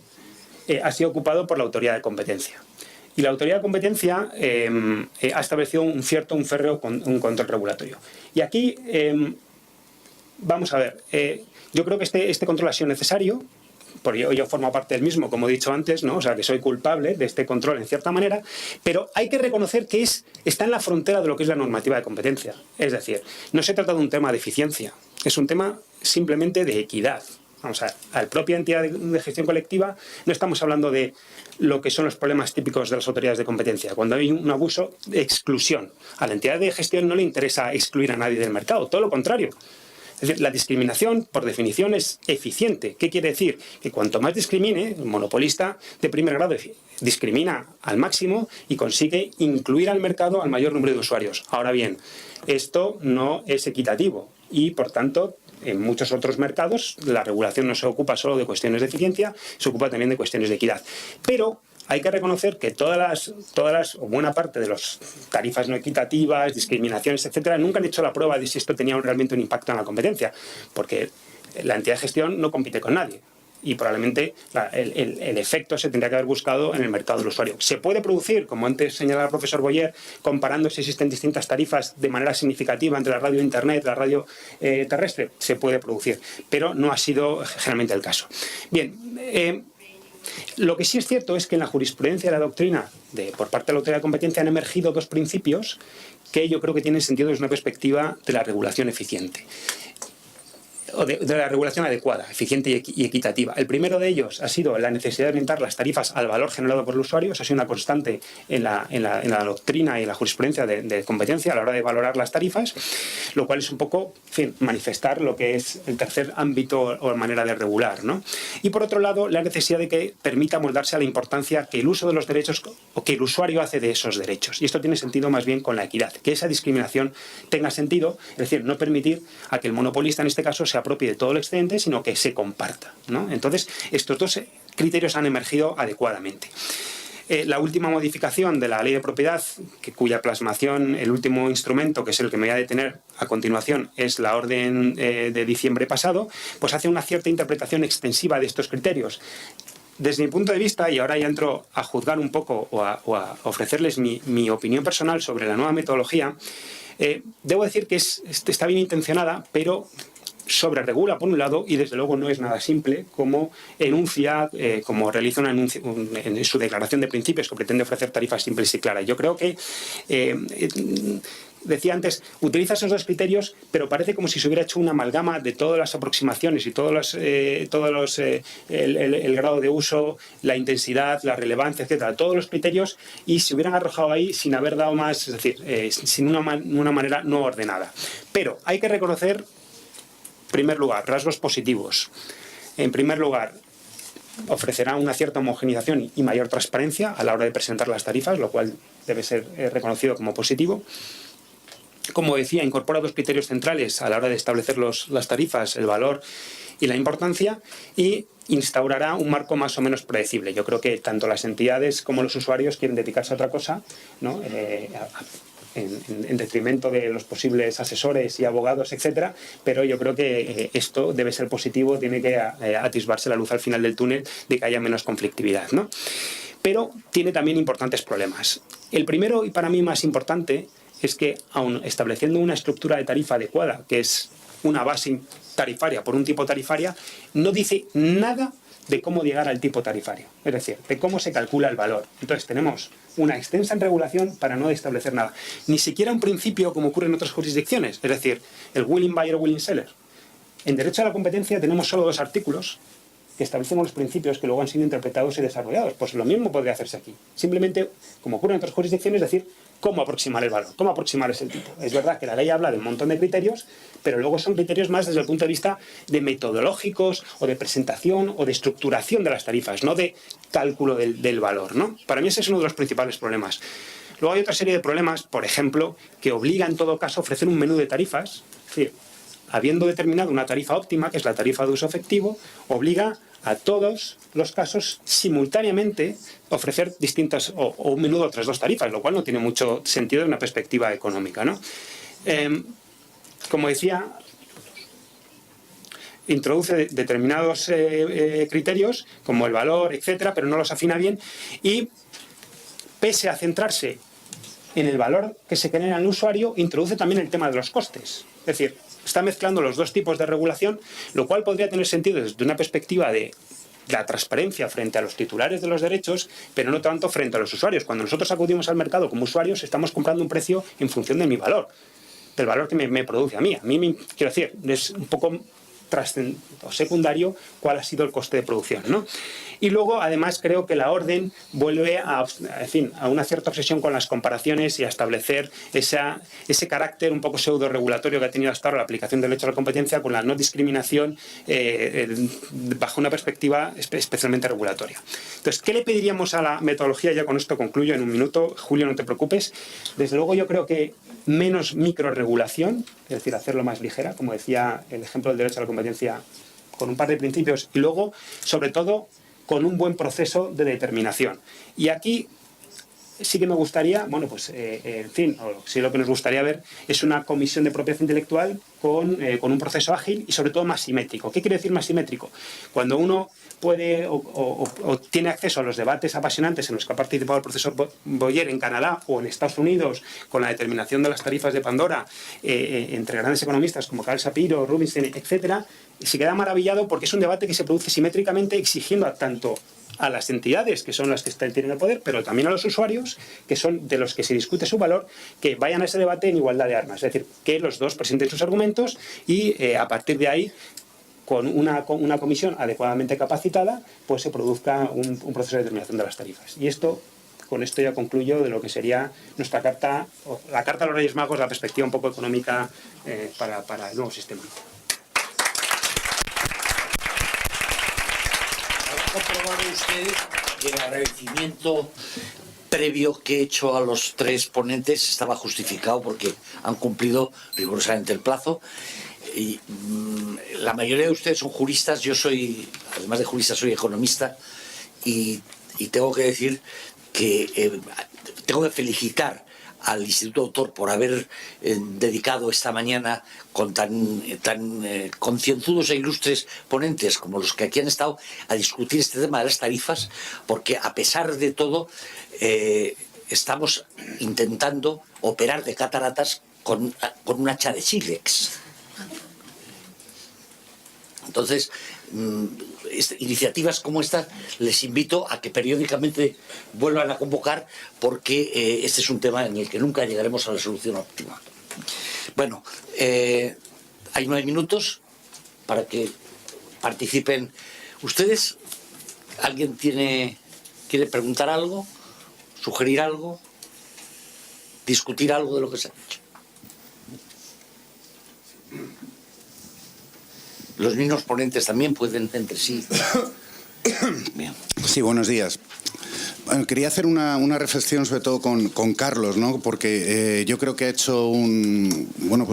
ha sido ocupado por la Autoridad de Competencia. Y la Autoridad de Competencia ha establecido un férreo control regulatorio. Y aquí, vamos a ver, yo creo que este control ha sido necesario, porque yo formo parte del mismo, como he dicho antes, ¿no? O sea, que soy culpable de este control en cierta manera, pero hay que reconocer que está en la frontera de lo que es la normativa de competencia. Es decir, no se trata de un tema de eficiencia, es un tema simplemente de equidad. Vamos a ver, a la propia entidad de gestión colectiva no estamos hablando de lo que son los problemas típicos de las autoridades de competencia. Cuando hay un abuso de exclusión, a la entidad de gestión no le interesa excluir a nadie del mercado, todo lo contrario. Es decir, la discriminación, por definición, es eficiente. ¿Qué quiere decir? Que cuanto más discrimine, el monopolista de primer grado discrimina al máximo y consigue incluir al mercado al mayor número de usuarios. Ahora bien, esto no es equitativo y, por tanto, en muchos otros mercados la regulación no se ocupa solo de cuestiones de eficiencia, se ocupa también de cuestiones de equidad. Pero hay que reconocer que todas las o buena parte de las tarifas no equitativas, discriminaciones, etcétera, nunca han hecho la prueba de si esto tenía realmente un impacto en la competencia, porque la entidad de gestión no compite con nadie. Y probablemente el efecto se tendría que haber buscado en el mercado del usuario. Se puede producir, como antes señalaba el profesor Boyer, comparando si existen distintas tarifas de manera significativa entre la radio internet y la radio terrestre, se puede producir, pero no ha sido generalmente el caso. Bien, lo que sí es cierto es que en la jurisprudencia de la doctrina por parte de la Autoridad de Competencia han emergido dos principios que yo creo que tienen sentido desde una perspectiva de la regulación eficiente. O de la regulación adecuada, eficiente y equitativa. El primero de ellos ha sido la necesidad de orientar las tarifas al valor generado por el usuario. Eso ha sido una constante en la doctrina y en la jurisprudencia de competencia a la hora de valorar las tarifas, lo cual es un poco, en fin, manifestar lo que es el tercer ámbito o manera de regular, ¿no? Y por otro lado, la necesidad de que permita moldarse a la importancia que el uso de los derechos o que el usuario hace de esos derechos. Y esto tiene sentido más bien con la equidad, que esa discriminación tenga sentido, es decir, no permitir a que el monopolista en este caso se apropie de todo el excedente, sino que se comparta, ¿no? Entonces, estos dos criterios han emergido adecuadamente. La última modificación de la ley de propiedad, cuya plasmación, el último instrumento, que es el que me voy a detener a continuación, es la orden de diciembre pasado, pues hace una cierta interpretación extensiva de estos criterios. Desde mi punto de vista, y ahora ya entro a juzgar un poco o a ofrecerles mi opinión personal sobre la nueva metodología, debo decir que está bien intencionada, pero sobreregula por un lado y desde luego no es nada simple como enuncia, como realiza en su declaración de principios, que pretende ofrecer tarifas simples y claras. Yo creo que, decía antes, utiliza esos dos criterios, pero parece como si se hubiera hecho una amalgama de todas las aproximaciones y el grado de uso, la intensidad, la relevancia, etcétera, todos los criterios, y se hubieran arrojado ahí sin haber dado más, es decir, sin una manera no ordenada. Pero hay que reconocer, en primer lugar, rasgos positivos. En primer lugar, ofrecerá una cierta homogenización y mayor transparencia a la hora de presentar las tarifas, lo cual debe ser reconocido como positivo. Como decía, incorpora dos criterios centrales a la hora de establecer las tarifas, el valor y la importancia, y instaurará un marco más o menos predecible. Yo creo que tanto las entidades como los usuarios quieren dedicarse a otra cosa, ¿no? En detrimento de los posibles asesores y abogados, etcétera, pero yo creo que esto debe ser positivo, tiene que atisbarse la luz al final del túnel de que haya menos conflictividad, ¿no? Pero tiene también importantes problemas. El primero, y para mí más importante, es que aun estableciendo una estructura de tarifa adecuada, que es una base tarifaria por un tipo tarifaria, no dice nada de cómo llegar al tipo tarifario, es decir, de cómo se calcula el valor. Entonces tenemos una extensa regulación para no establecer nada. Ni siquiera un principio como ocurre en otras jurisdicciones, es decir, el willing buyer o willing seller. En derecho a la competencia tenemos solo 2 artículos que establecen los principios que luego han sido interpretados y desarrollados. Pues lo mismo podría hacerse aquí. Simplemente, como ocurre en otras jurisdicciones, decir cómo aproximar el valor, cómo aproximar ese tipo. Es verdad que la ley habla de un montón de criterios, pero luego son criterios más desde el punto de vista de metodológicos o de presentación o de estructuración de las tarifas, no de cálculo del valor, ¿no? Para mí ese es uno de los principales problemas. Luego hay otra serie de problemas, por ejemplo, que obliga en todo caso a ofrecer un menú de tarifas. Es decir, habiendo determinado una tarifa óptima, que es la tarifa de uso efectivo, obliga a todos los casos simultáneamente ofrecer distintas o un menú de otras 2 tarifas, lo cual no tiene mucho sentido desde una perspectiva económica, ¿no? Como decía, introduce determinados criterios como el valor, etcétera, pero no los afina bien, y pese a centrarse en el valor que se genera en el usuario, introduce también el tema de los costes. Es decir, está mezclando los 2 tipos de regulación, lo cual podría tener sentido desde una perspectiva de la transparencia frente a los titulares de los derechos, pero no tanto frente a los usuarios. Cuando nosotros acudimos al mercado como usuarios, estamos comprando un precio en función de mi valor, del valor que me produce a mí. Quiero decir, es un poco secundario cuál ha sido el coste de producción, ¿no? Y luego, además, creo que la orden vuelve a una cierta obsesión con las comparaciones y a establecer ese carácter un poco pseudo-regulatorio que ha tenido hasta ahora la aplicación del derecho a la competencia con la no discriminación bajo una perspectiva especialmente regulatoria. Entonces, ¿qué le pediríamos a la metodología? Ya con esto concluyo en un minuto. Julio, no te preocupes. Desde luego, yo creo que menos microregulación, es decir, hacerlo más ligera, como decía el ejemplo del derecho a la competencia, con un par de principios, y luego, sobre todo, con un buen proceso de determinación. Y aquí sí que me gustaría, bueno, pues, sí, lo que nos gustaría ver es una comisión de propiedad intelectual con un proceso ágil y sobre todo más simétrico. ¿Qué quiere decir más simétrico? Cuando uno puede o tiene acceso a los debates apasionantes en los que ha participado el profesor Boyer en Canadá o en Estados Unidos con la determinación de las tarifas de Pandora entre grandes economistas como Carl Shapiro, Rubinstein, etcétera, se queda maravillado porque es un debate que se produce simétricamente exigiendo tanto a las entidades, que son las que tienen el poder, pero también a los usuarios, que son de los que se discute su valor, que vayan a ese debate en igualdad de armas. Es decir, que los dos presenten sus argumentos y a partir de ahí, con una comisión adecuadamente capacitada, pues se produzca un proceso de determinación de las tarifas. Y con esto ya concluyo de lo que sería nuestra carta, la carta a los Reyes Magos, la perspectiva un poco económica para el nuevo sistema. Comprobado usted que el agradecimiento previo que he hecho a los 3 ponentes estaba justificado porque han cumplido rigurosamente el plazo. Y la mayoría de ustedes son juristas, yo soy, además de jurista, soy economista y tengo que decir que tengo que felicitar al Instituto Autor por haber dedicado esta mañana con tan concienzudos e ilustres ponentes como los que aquí han estado a discutir este tema de las tarifas, porque a pesar de todo estamos intentando operar de cataratas con un hacha de sílex. Entonces, iniciativas como esta les invito a que periódicamente vuelvan a convocar, porque este es un tema en el que nunca llegaremos a la solución óptima. Bueno, hay 9 minutos para que participen ustedes. ¿Alguien quiere preguntar algo, sugerir algo, discutir algo de lo que se ha dicho? Los mismos ponentes también pueden entre sí. Bien. Sí, buenos días. Bueno, quería hacer una reflexión sobre todo con Carlos, ¿no? Porque yo creo que ha hecho una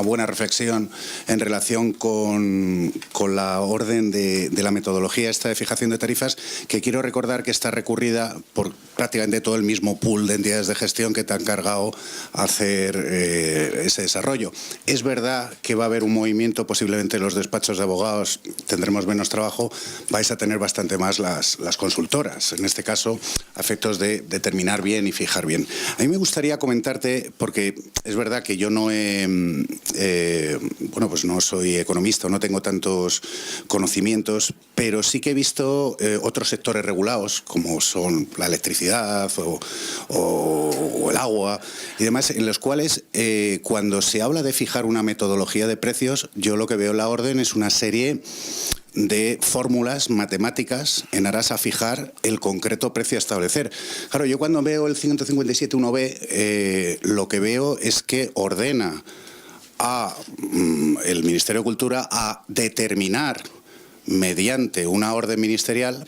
buena reflexión en relación con la orden de la metodología esta de fijación de tarifas, que quiero recordar que está recurrida por prácticamente todo el mismo pool de entidades de gestión que te han encargado hacer ese desarrollo. Es verdad que va a haber un movimiento, posiblemente los despachos de abogados tendremos menos trabajo, vais a tener bastante más las consultoras, en este caso, a efectos de determinar bien y fijar bien. A mí me gustaría comentarte, porque es verdad que yo no no soy economista, no tengo tantos conocimientos, pero sí que he visto otros sectores regulados, como son la electricidad o el agua y demás, en los cuales cuando se habla de fijar una metodología de precios, yo lo que veo en la orden es una serie de fórmulas matemáticas en aras a fijar el concreto precio a establecer. Claro, yo cuando veo el 157.1b, lo que veo es que ordena a el Ministerio de Cultura a determinar mediante una orden ministerial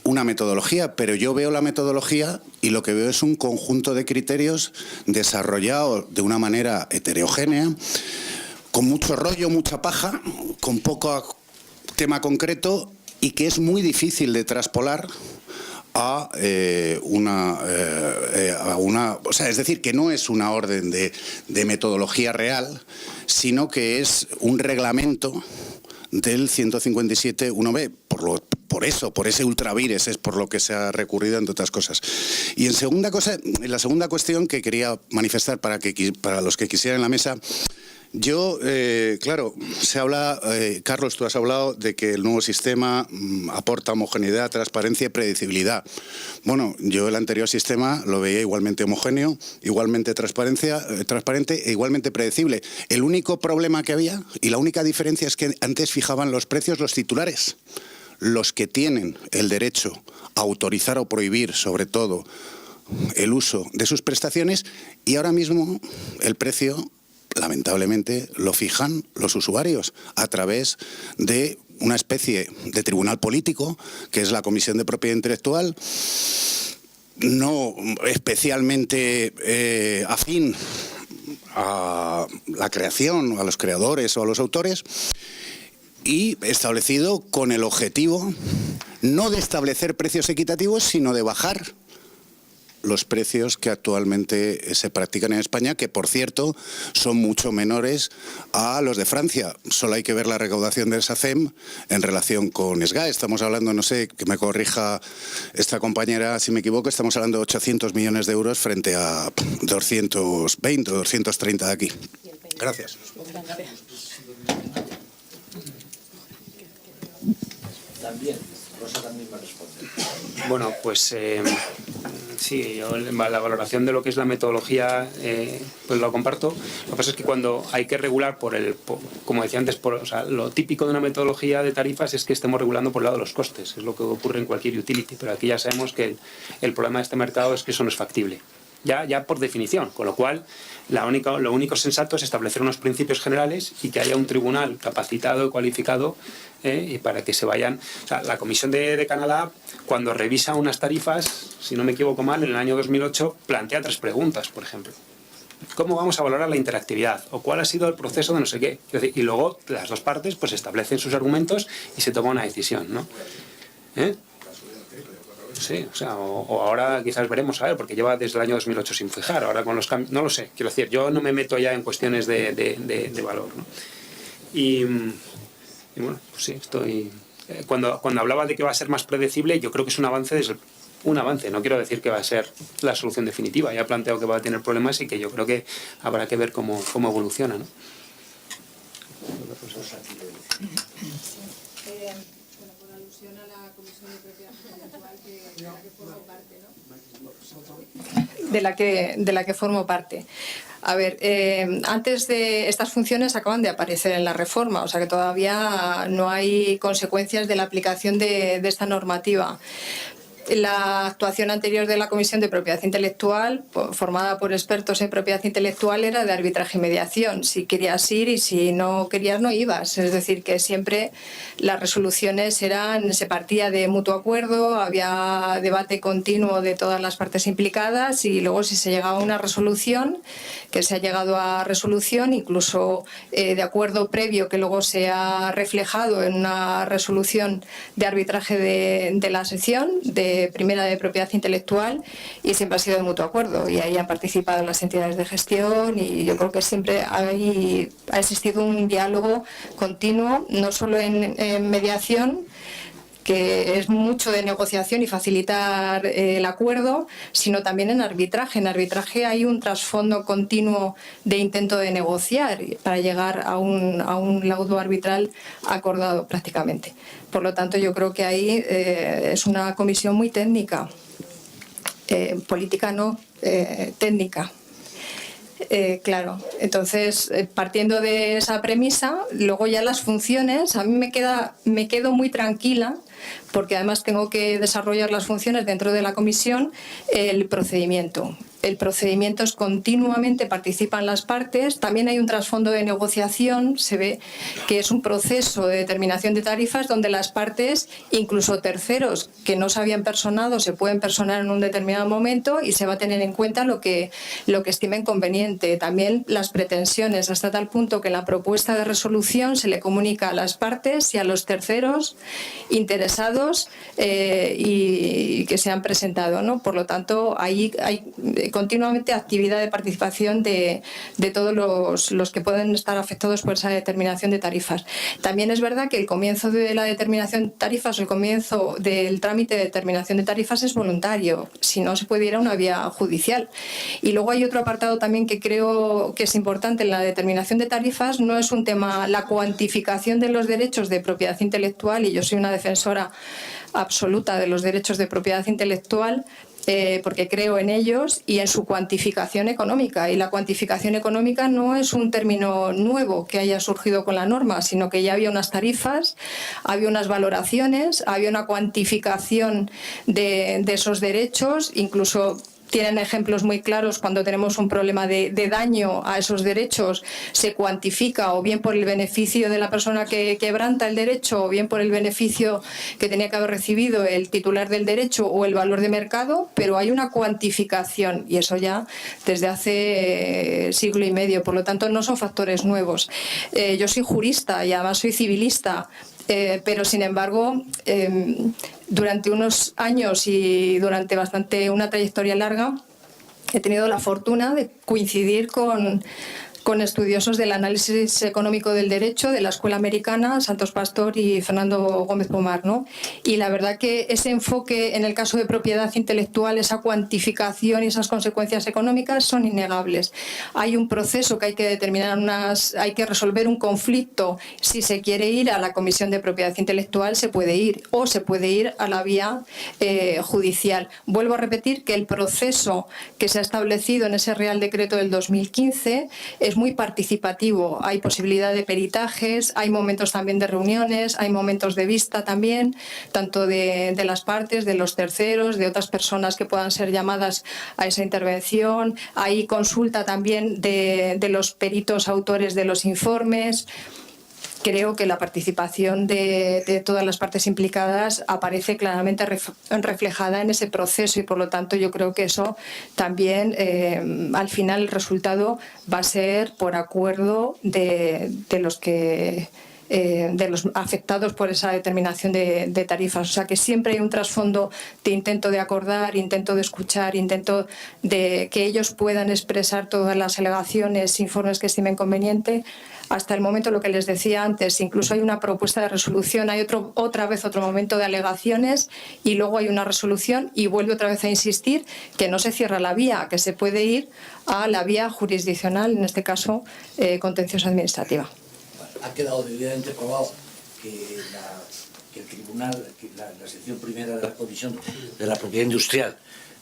una metodología, pero yo veo la metodología y lo que veo es un conjunto de criterios desarrollados de una manera heterogénea, con mucho rollo, mucha paja, con poco tema concreto, y que es muy difícil de traspolar a o sea, es decir, que no es una orden de metodología real, sino que es un reglamento del 157.1b, por ese ultravires es por lo que se ha recurrido, entre otras cosas. Y en la segunda cuestión que quería manifestar para los que quisieran en la mesa, yo, claro, se habla, Carlos, tú has hablado de que el nuevo sistema aporta homogeneidad, transparencia y predecibilidad. Bueno, yo el anterior sistema lo veía igualmente homogéneo, igualmente transparente e igualmente predecible. El único problema que había y la única diferencia es que antes fijaban los precios los titulares, los que tienen el derecho a autorizar o prohibir, sobre todo, el uso de sus prestaciones, y ahora mismo el precio, lamentablemente, lo fijan los usuarios a través de una especie de tribunal político, que es la Comisión de Propiedad Intelectual, no especialmente afín a la creación, a los creadores o a los autores, y establecido con el objetivo no de establecer precios equitativos, sino de bajar los precios que actualmente se practican en España, que por cierto son mucho menores a los de Francia. Solo hay que ver la recaudación del SACEM en relación con SGAE. Estamos hablando, no sé, que me corrija esta compañera si me equivoco, estamos hablando de 800 millones de euros frente a 220 o 230 de aquí. Gracias. También, Rosa también me responde. Bueno, pues sí, yo la valoración de lo que es la metodología pues lo comparto. Lo que pasa es que cuando hay que regular como decía antes, o sea, lo típico de una metodología de tarifas es que estemos regulando por el lado de los costes, es lo que ocurre en cualquier utility, pero aquí ya sabemos que el problema de este mercado es que eso no es factible. Ya por definición, con lo cual lo único sensato es establecer unos principios generales y que haya un tribunal capacitado y cualificado y para que se vayan. O sea, la Comisión de Canadá, cuando revisa unas tarifas, si no me equivoco mal, en el año 2008 plantea 3 preguntas, por ejemplo. ¿Cómo vamos a valorar la interactividad? ¿O cuál ha sido el proceso de no sé qué? Y luego las dos partes pues establecen sus argumentos y se toma una decisión, ¿no? Sí, o sea, o ahora quizás veremos, a ver, porque lleva desde el año 2008 sin fijar, ahora con los cambios, no lo sé, quiero decir, yo no me meto ya en cuestiones de valor, ¿no? Y bueno, pues sí, estoy... Cuando hablaba de que va a ser más predecible, yo creo que es un avance no quiero decir que va a ser la solución definitiva, ya he planteado que va a tener problemas y que yo creo que habrá que ver cómo evoluciona, ¿no? Por alusión a la Comisión de Propiedad Intelectual de la que formo parte, ¿no? De la que formo parte. A ver, antes de estas funciones acaban de aparecer en la reforma, o sea que todavía no hay consecuencias de la aplicación de esta normativa. La actuación anterior de la Comisión de Propiedad Intelectual, formada por expertos en propiedad intelectual, era de arbitraje y mediación. Si querías ir y si no querías no ibas. Es decir, que siempre las resoluciones se partía de mutuo acuerdo, había debate continuo de todas las partes implicadas y luego si se llegaba a una resolución, que se ha llegado a resolución, incluso de acuerdo previo que luego se ha reflejado en una resolución de arbitraje de la sección, primera de propiedad intelectual, y siempre ha sido de mutuo acuerdo y ahí han participado las entidades de gestión y yo creo que siempre ha existido un diálogo continuo, no solo en mediación, que es mucho de negociación y facilitar el acuerdo, sino también en arbitraje. En arbitraje hay un trasfondo continuo de intento de negociar para llegar a un laudo arbitral acordado prácticamente. Por lo tanto, yo creo que ahí es una comisión muy técnica. Política no, técnica. Claro, entonces partiendo de esa premisa, luego ya las funciones, a mí me quedo muy tranquila porque además tengo que desarrollar las funciones dentro de la comisión, el procedimiento. El procedimiento es continuamente, participan las partes, también hay un trasfondo de negociación, se ve que es un proceso de determinación de tarifas donde las partes, incluso terceros que no se habían personado, se pueden personar en un determinado momento y se va a tener en cuenta lo que estimen conveniente. También las pretensiones, hasta tal punto que en la propuesta de resolución se le comunica a las partes y a los terceros interesados y que se han presentado, ¿no? Por lo tanto, ahí hay continuamente actividad de participación de todos los que pueden estar afectados por esa determinación de tarifas. También es verdad que el comienzo de la determinación de tarifas o el comienzo del trámite de determinación de tarifas es voluntario, si no se puede ir a una vía judicial. Y luego hay otro apartado también que creo que es importante en la determinación de tarifas, no es un tema, la cuantificación de los derechos de propiedad intelectual, y yo soy una defensora absoluta de los derechos de propiedad intelectual, porque creo en ellos y en su cuantificación económica. Y la cuantificación económica no es un término nuevo que haya surgido con la norma, sino que ya había unas tarifas, había unas valoraciones, había una cuantificación de esos derechos, incluso tienen ejemplos muy claros cuando tenemos un problema de daño a esos derechos, se cuantifica o bien por el beneficio de la persona que quebranta el derecho o bien por el beneficio que tenía que haber recibido el titular del derecho o el valor de mercado, pero hay una cuantificación y eso ya desde hace siglo y medio, por lo tanto no son factores nuevos. Yo soy jurista y además soy civilista, pero sin embargo durante unos años y durante una trayectoria larga he tenido la fortuna de coincidir con estudiosos del análisis económico del derecho de la Escuela Americana, Santos Pastor y Fernando Gómez Pomar, ¿no? Y la verdad que ese enfoque en el caso de propiedad intelectual, esa cuantificación y esas consecuencias económicas son innegables. Hay un proceso que hay que determinar, hay que resolver un conflicto. Si se quiere ir a la Comisión de Propiedad Intelectual se puede ir o se puede ir a la vía judicial. Vuelvo a repetir que el proceso que se ha establecido en ese Real Decreto del 2015 es muy participativo, hay posibilidad de peritajes, hay momentos también de reuniones, hay momentos de vista también, tanto de las partes, de los terceros, de otras personas que puedan ser llamadas a esa intervención, hay consulta también de los peritos autores de los informes. Creo que la participación de todas las partes implicadas aparece claramente reflejada en ese proceso y por lo tanto yo creo que eso también al final el resultado va a ser por acuerdo de los que de los afectados por esa determinación de tarifas. O sea que siempre hay un trasfondo de intento de acordar, intento de escuchar, intento de que ellos puedan expresar todas las alegaciones, informes que estimen conveniente. Hasta el momento, lo que les decía antes, incluso hay una propuesta de resolución, hay otra vez otro momento de alegaciones y luego hay una resolución y vuelve otra vez a insistir que no se cierra la vía, que se puede ir a la vía jurisdiccional, en este caso contenciosa administrativa. Ha quedado debidamente probado que el tribunal, la sección primera de la Comisión de la Propiedad Industrial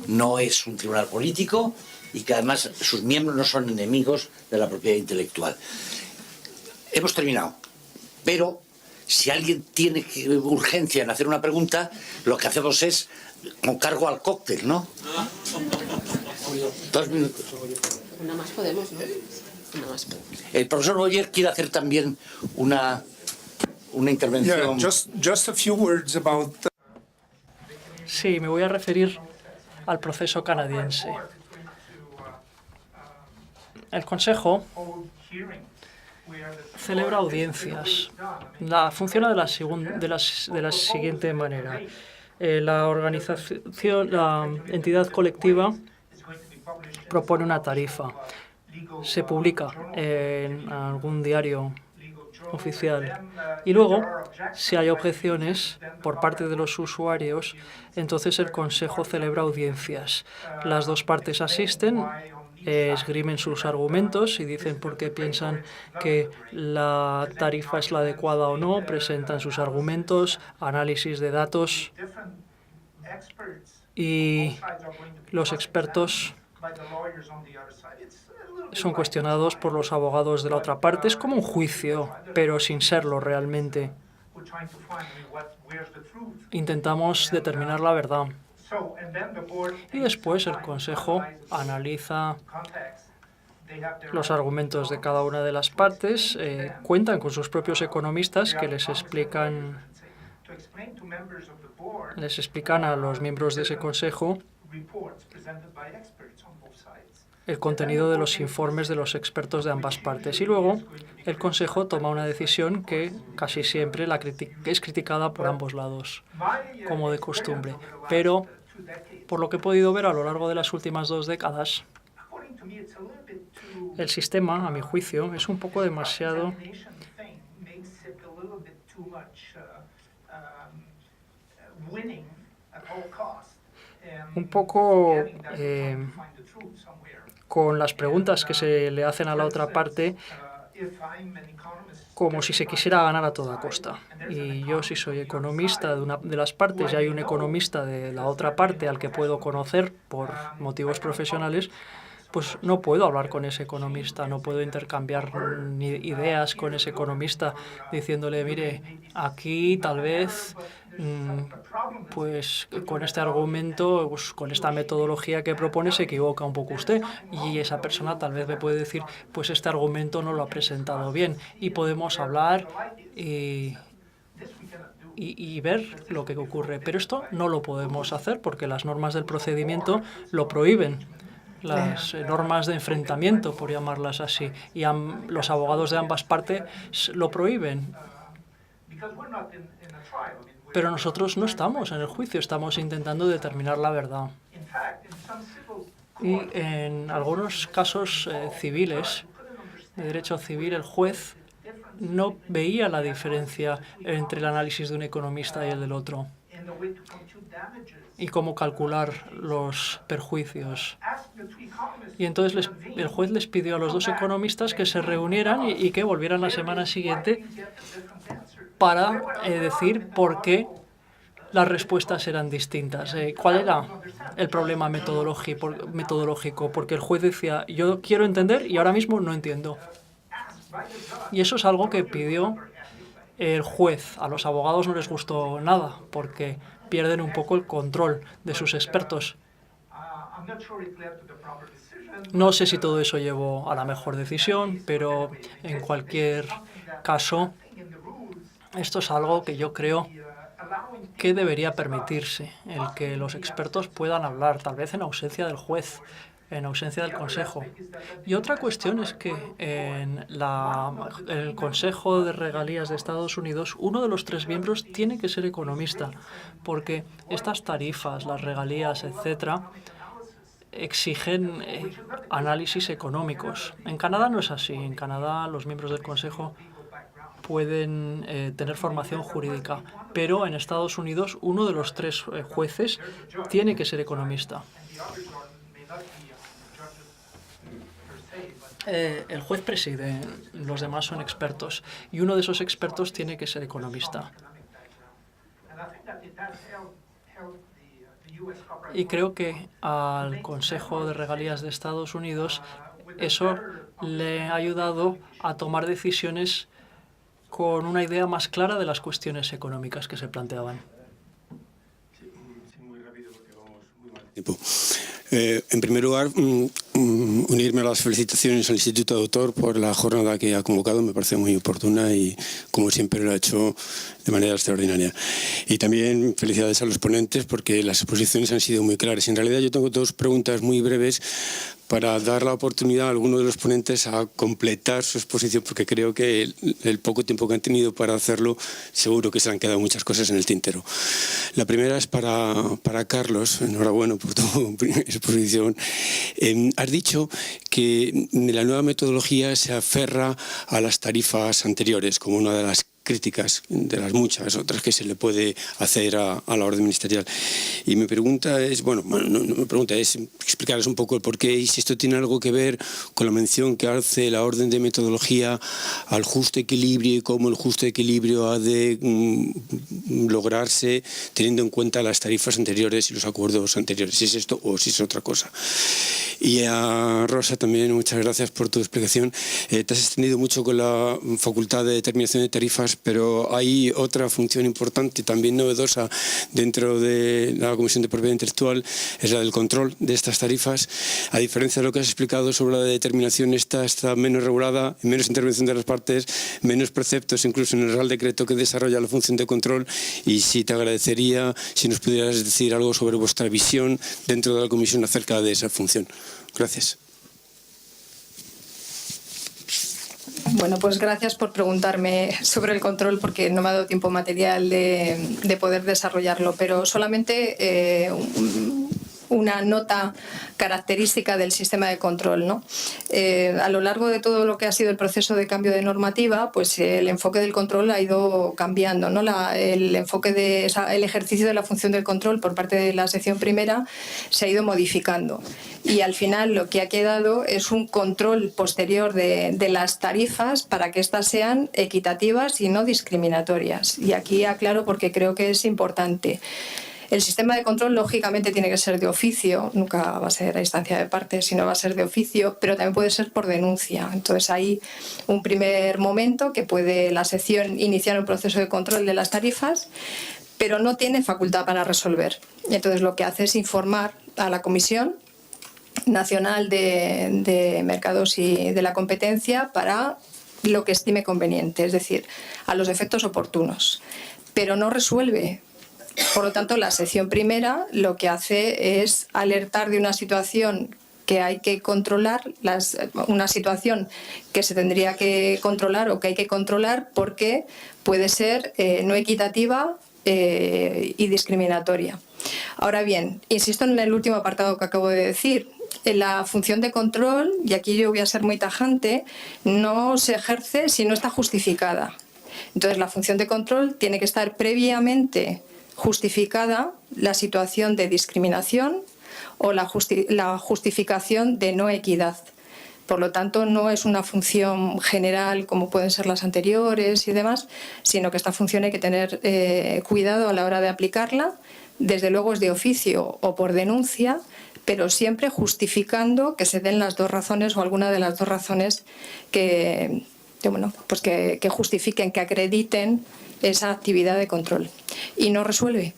no es un tribunal político y que además sus miembros no son enemigos de la propiedad intelectual. Hemos terminado, pero si alguien tiene urgencia en hacer una pregunta, lo que hacemos es con cargo al cóctel, ¿no? 2 minutos. Una más podemos, ¿no? Una más podemos. El profesor Boyer quiere hacer también una intervención. Yeah, just a few words about Sí, me voy a referir al proceso canadiense. El Consejo celebra audiencias. Funciona de la siguiente manera. La entidad colectiva propone una tarifa. Se publica en algún diario oficial. Y luego, si hay objeciones por parte de los usuarios, entonces el Consejo celebra audiencias. Las dos partes asisten, esgrimen sus argumentos y dicen por qué piensan que la tarifa es la adecuada o no, presentan sus argumentos, análisis de datos y los expertos son cuestionados por los abogados de la otra parte. Es como un juicio, pero sin serlo realmente. Intentamos determinar la verdad. Y después el Consejo analiza los argumentos de cada una de las partes, cuentan con sus propios economistas que les explican a los miembros de ese Consejo el contenido de los informes de los expertos de ambas partes. Y luego el Consejo toma una decisión que casi siempre es criticada por ambos lados, como de costumbre. Pero, por lo que he podido ver a lo largo de las últimas 2 décadas, el sistema, a mi juicio, es un poco demasiado con las preguntas que se le hacen a la otra parte, como si se quisiera ganar a toda costa. Y yo, si soy economista de una de las partes y hay un economista de la otra parte al que puedo conocer por motivos profesionales, pues no puedo hablar con ese economista, no puedo intercambiar ni ideas con ese economista diciéndole, mire, aquí tal vez, pues con este argumento, pues, con esta metodología que propone se equivoca un poco usted. Y esa persona tal vez me puede decir, pues este argumento no lo ha presentado bien. Y podemos hablar y ver lo que ocurre. Pero esto no lo podemos hacer porque las normas del procedimiento lo prohíben. Las normas de enfrentamiento, por llamarlas así, y los abogados de ambas partes lo prohíben. Pero nosotros no estamos en el juicio, estamos intentando determinar la verdad. Y en algunos casos civiles, de derecho civil, el juez no veía la diferencia entre el análisis de un economista y el del otro, y cómo calcular los perjuicios. Y entonces el juez les pidió a los 2 economistas que se reunieran y que volvieran la semana siguiente para decir por qué las respuestas eran distintas. ¿Cuál era el problema metodológico? Porque el juez decía, yo quiero entender y ahora mismo no entiendo. Y eso es algo que pidió el juez. A los abogados no les gustó nada porque pierden un poco el control de sus expertos. No sé si todo eso llevó a la mejor decisión, pero en cualquier caso, esto es algo que yo creo que debería permitirse, el que los expertos puedan hablar, tal vez en ausencia del juez, en ausencia del Consejo. Y otra cuestión es que en el Consejo de Regalías de Estados Unidos, uno de los 3 miembros tiene que ser economista, porque estas tarifas, las regalías, etcétera, exigen análisis económicos. En Canadá no es así. En Canadá los miembros del Consejo pueden tener formación jurídica, pero en Estados Unidos uno de los 3 jueces tiene que ser economista. El juez preside, los demás son expertos, y uno de esos expertos tiene que ser economista. Y creo que al Consejo de Regalías de Estados Unidos eso le ha ayudado a tomar decisiones con una idea más clara de las cuestiones económicas que se planteaban. En primer lugar, unirme a las felicitaciones al Instituto de Autor por la jornada que ha convocado, me parece muy oportuna y, como siempre, lo ha hecho de manera extraordinaria. Y también felicidades a los ponentes porque las exposiciones han sido muy claras. En realidad yo tengo 2 preguntas muy breves para dar la oportunidad a alguno de los ponentes a completar su exposición, porque creo que el poco tiempo que han tenido para hacerlo, seguro que se han quedado muchas cosas en el tintero. La primera es para Carlos, enhorabuena por tu exposición. Has dicho que la nueva metodología se aferra a las tarifas anteriores como una de las críticas, de las muchas otras que se le puede hacer a la orden ministerial. Y mi pregunta es, es explicarles un poco el porqué y si esto tiene algo que ver con la mención que hace la orden de metodología al justo equilibrio y cómo el justo equilibrio ha de lograrse teniendo en cuenta las tarifas anteriores y los acuerdos anteriores, si es esto o si es otra cosa. Y a Rosa también, muchas gracias por tu explicación. Te has extendido mucho con la facultad de determinación de tarifas, pero hay otra función importante y también novedosa dentro de la Comisión de Propiedad Intelectual, es la del control de estas tarifas. A diferencia de lo que has explicado sobre la determinación, esta está menos regulada, menos intervención de las partes, menos preceptos, incluso en el Real Decreto que desarrolla la función de control. Y sí te agradecería si nos pudieras decir algo sobre vuestra visión dentro de la Comisión acerca de esa función. Gracias. Bueno, pues gracias por preguntarme sobre el control porque no me ha dado tiempo material de poder desarrollarlo, pero solamente una nota característica del sistema de control, ¿no? A lo largo de todo lo que ha sido el proceso de cambio de normativa, pues el enfoque del control ha ido cambiando, ¿no? El enfoque el ejercicio de la función del control por parte de la sección primera se ha ido modificando y al final lo que ha quedado es un control posterior de las tarifas para que éstas sean equitativas y no discriminatorias. Y aquí aclaro porque creo que es importante. El sistema de control, lógicamente, tiene que ser de oficio, nunca va a ser a instancia de parte, sino va a ser de oficio, pero también puede ser por denuncia. Entonces hay un primer momento que puede la sección iniciar un proceso de control de las tarifas, pero no tiene facultad para resolver. Entonces lo que hace es informar a la Comisión Nacional de Mercados y de la Competencia para lo que estime conveniente, es decir, a los efectos oportunos, pero no resuelve. Por lo tanto, la sección primera lo que hace es alertar de una situación que hay que controlar, una situación que se tendría que controlar o que hay que controlar porque puede ser no equitativa y discriminatoria. Ahora bien, insisto en el último apartado que acabo de decir. La función de control, y aquí yo voy a ser muy tajante, no se ejerce si no está justificada. Entonces, la función de control tiene que estar previamente justificada la situación de discriminación o la justificación de no equidad. Por lo tanto, no es una función general como pueden ser las anteriores y demás, sino que esta función hay que tener cuidado a la hora de aplicarla. Desde luego es de oficio o por denuncia, pero siempre justificando que se den las 2 razones o alguna de las 2 razones que justifiquen, que acrediten esa actividad de control. Y no resuelve.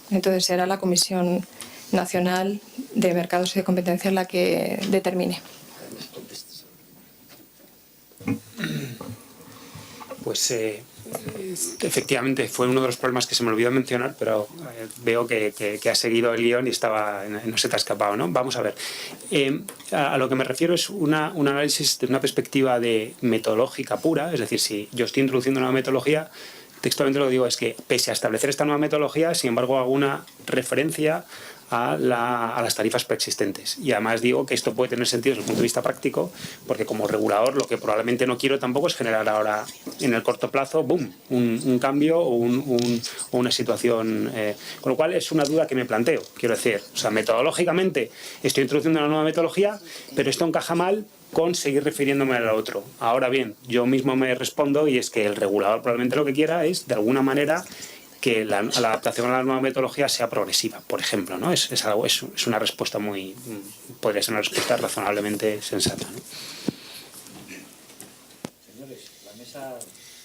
Entonces será la Comisión Nacional de Mercados y de Competencia la que determine. Pues efectivamente fue uno de los problemas que se me olvidó mencionar, pero veo que has seguido el guión y no se te ha escapado, ¿no? Vamos a ver. A lo que me refiero es un análisis de una perspectiva metodológica pura, es decir, si yo estoy introduciendo una metodología, textualmente lo que digo es que pese a establecer esta nueva metodología, sin embargo hago una referencia a las tarifas preexistentes. Y además digo que esto puede tener sentido desde el punto de vista práctico, porque como regulador lo que probablemente no quiero tampoco es generar ahora en el corto plazo un cambio o una situación. Con lo cual es una duda que me planteo, quiero decir. O sea, metodológicamente estoy introduciendo una nueva metodología, pero esto encaja mal con seguir refiriéndome al otro. Ahora bien, yo mismo me respondo y es que el regulador probablemente lo que quiera es, de alguna manera, que la adaptación a la nueva metodología sea progresiva, por ejemplo, ¿no? Es una respuesta podría ser una respuesta razonablemente sensata, ¿no? Señores, la mesa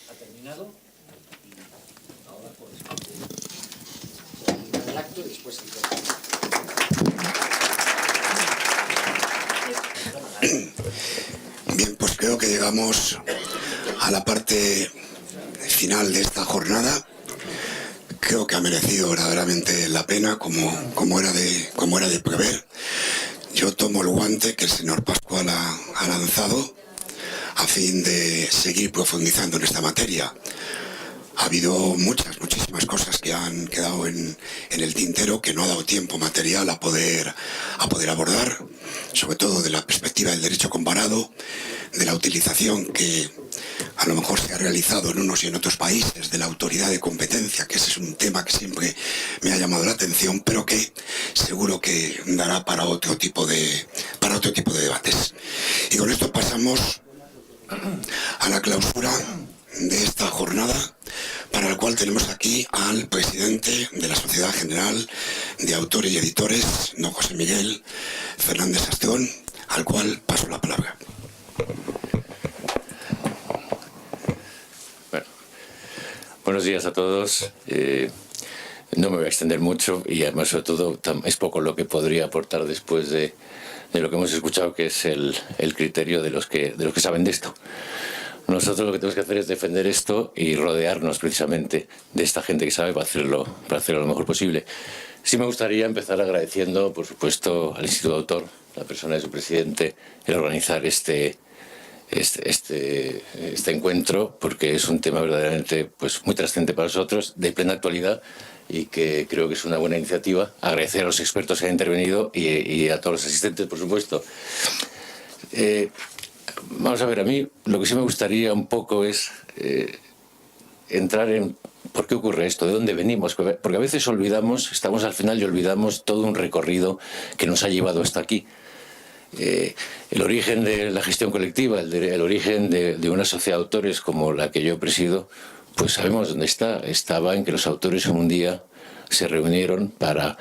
ha terminado. Ahora pues el acto y después el Bien, pues creo que llegamos a la parte final de esta jornada. Creo que ha merecido verdaderamente la pena, como era de prever. Yo tomo el guante que el señor Pascual ha lanzado a fin de seguir profundizando en esta materia. Ha habido muchísimas cosas que han quedado en el tintero que no ha dado tiempo material a poder abordar, sobre todo de la perspectiva del derecho comparado, de la utilización que a lo mejor se ha realizado en unos y en otros países de la autoridad de competencia, que ese es un tema que siempre me ha llamado la atención, pero que seguro que dará para otro tipo de debates. Y con esto pasamos a la clausura de esta jornada, para el cual tenemos aquí al presidente de la Sociedad General de Autores y Editores, don José Miguel Fernández Asteón, al cual paso la palabra. Bueno, buenos días a todos. No me voy a extender mucho y además, sobre todo, es poco lo que podría aportar después de lo que hemos escuchado, que es el criterio de los que saben de esto. Nosotros lo que tenemos que hacer es defender esto y rodearnos precisamente de esta gente que sabe para hacerlo lo mejor posible. Sí me gustaría empezar agradeciendo, por supuesto, al Instituto de Autor, la persona de su presidente, el organizar este encuentro, porque es un tema verdaderamente muy trascendente para nosotros, de plena actualidad, y que creo que es una buena iniciativa. Agradecer a los expertos que han intervenido y a todos los asistentes, por supuesto. Vamos a ver, a mí lo que sí me gustaría un poco es entrar en por qué ocurre esto, de dónde venimos, porque a veces estamos al final y olvidamos todo un recorrido que nos ha llevado hasta aquí. El origen de la gestión colectiva, el origen de una sociedad de autores como la que yo presido, pues sabemos dónde está. Estaba en que los autores un día se reunieron para,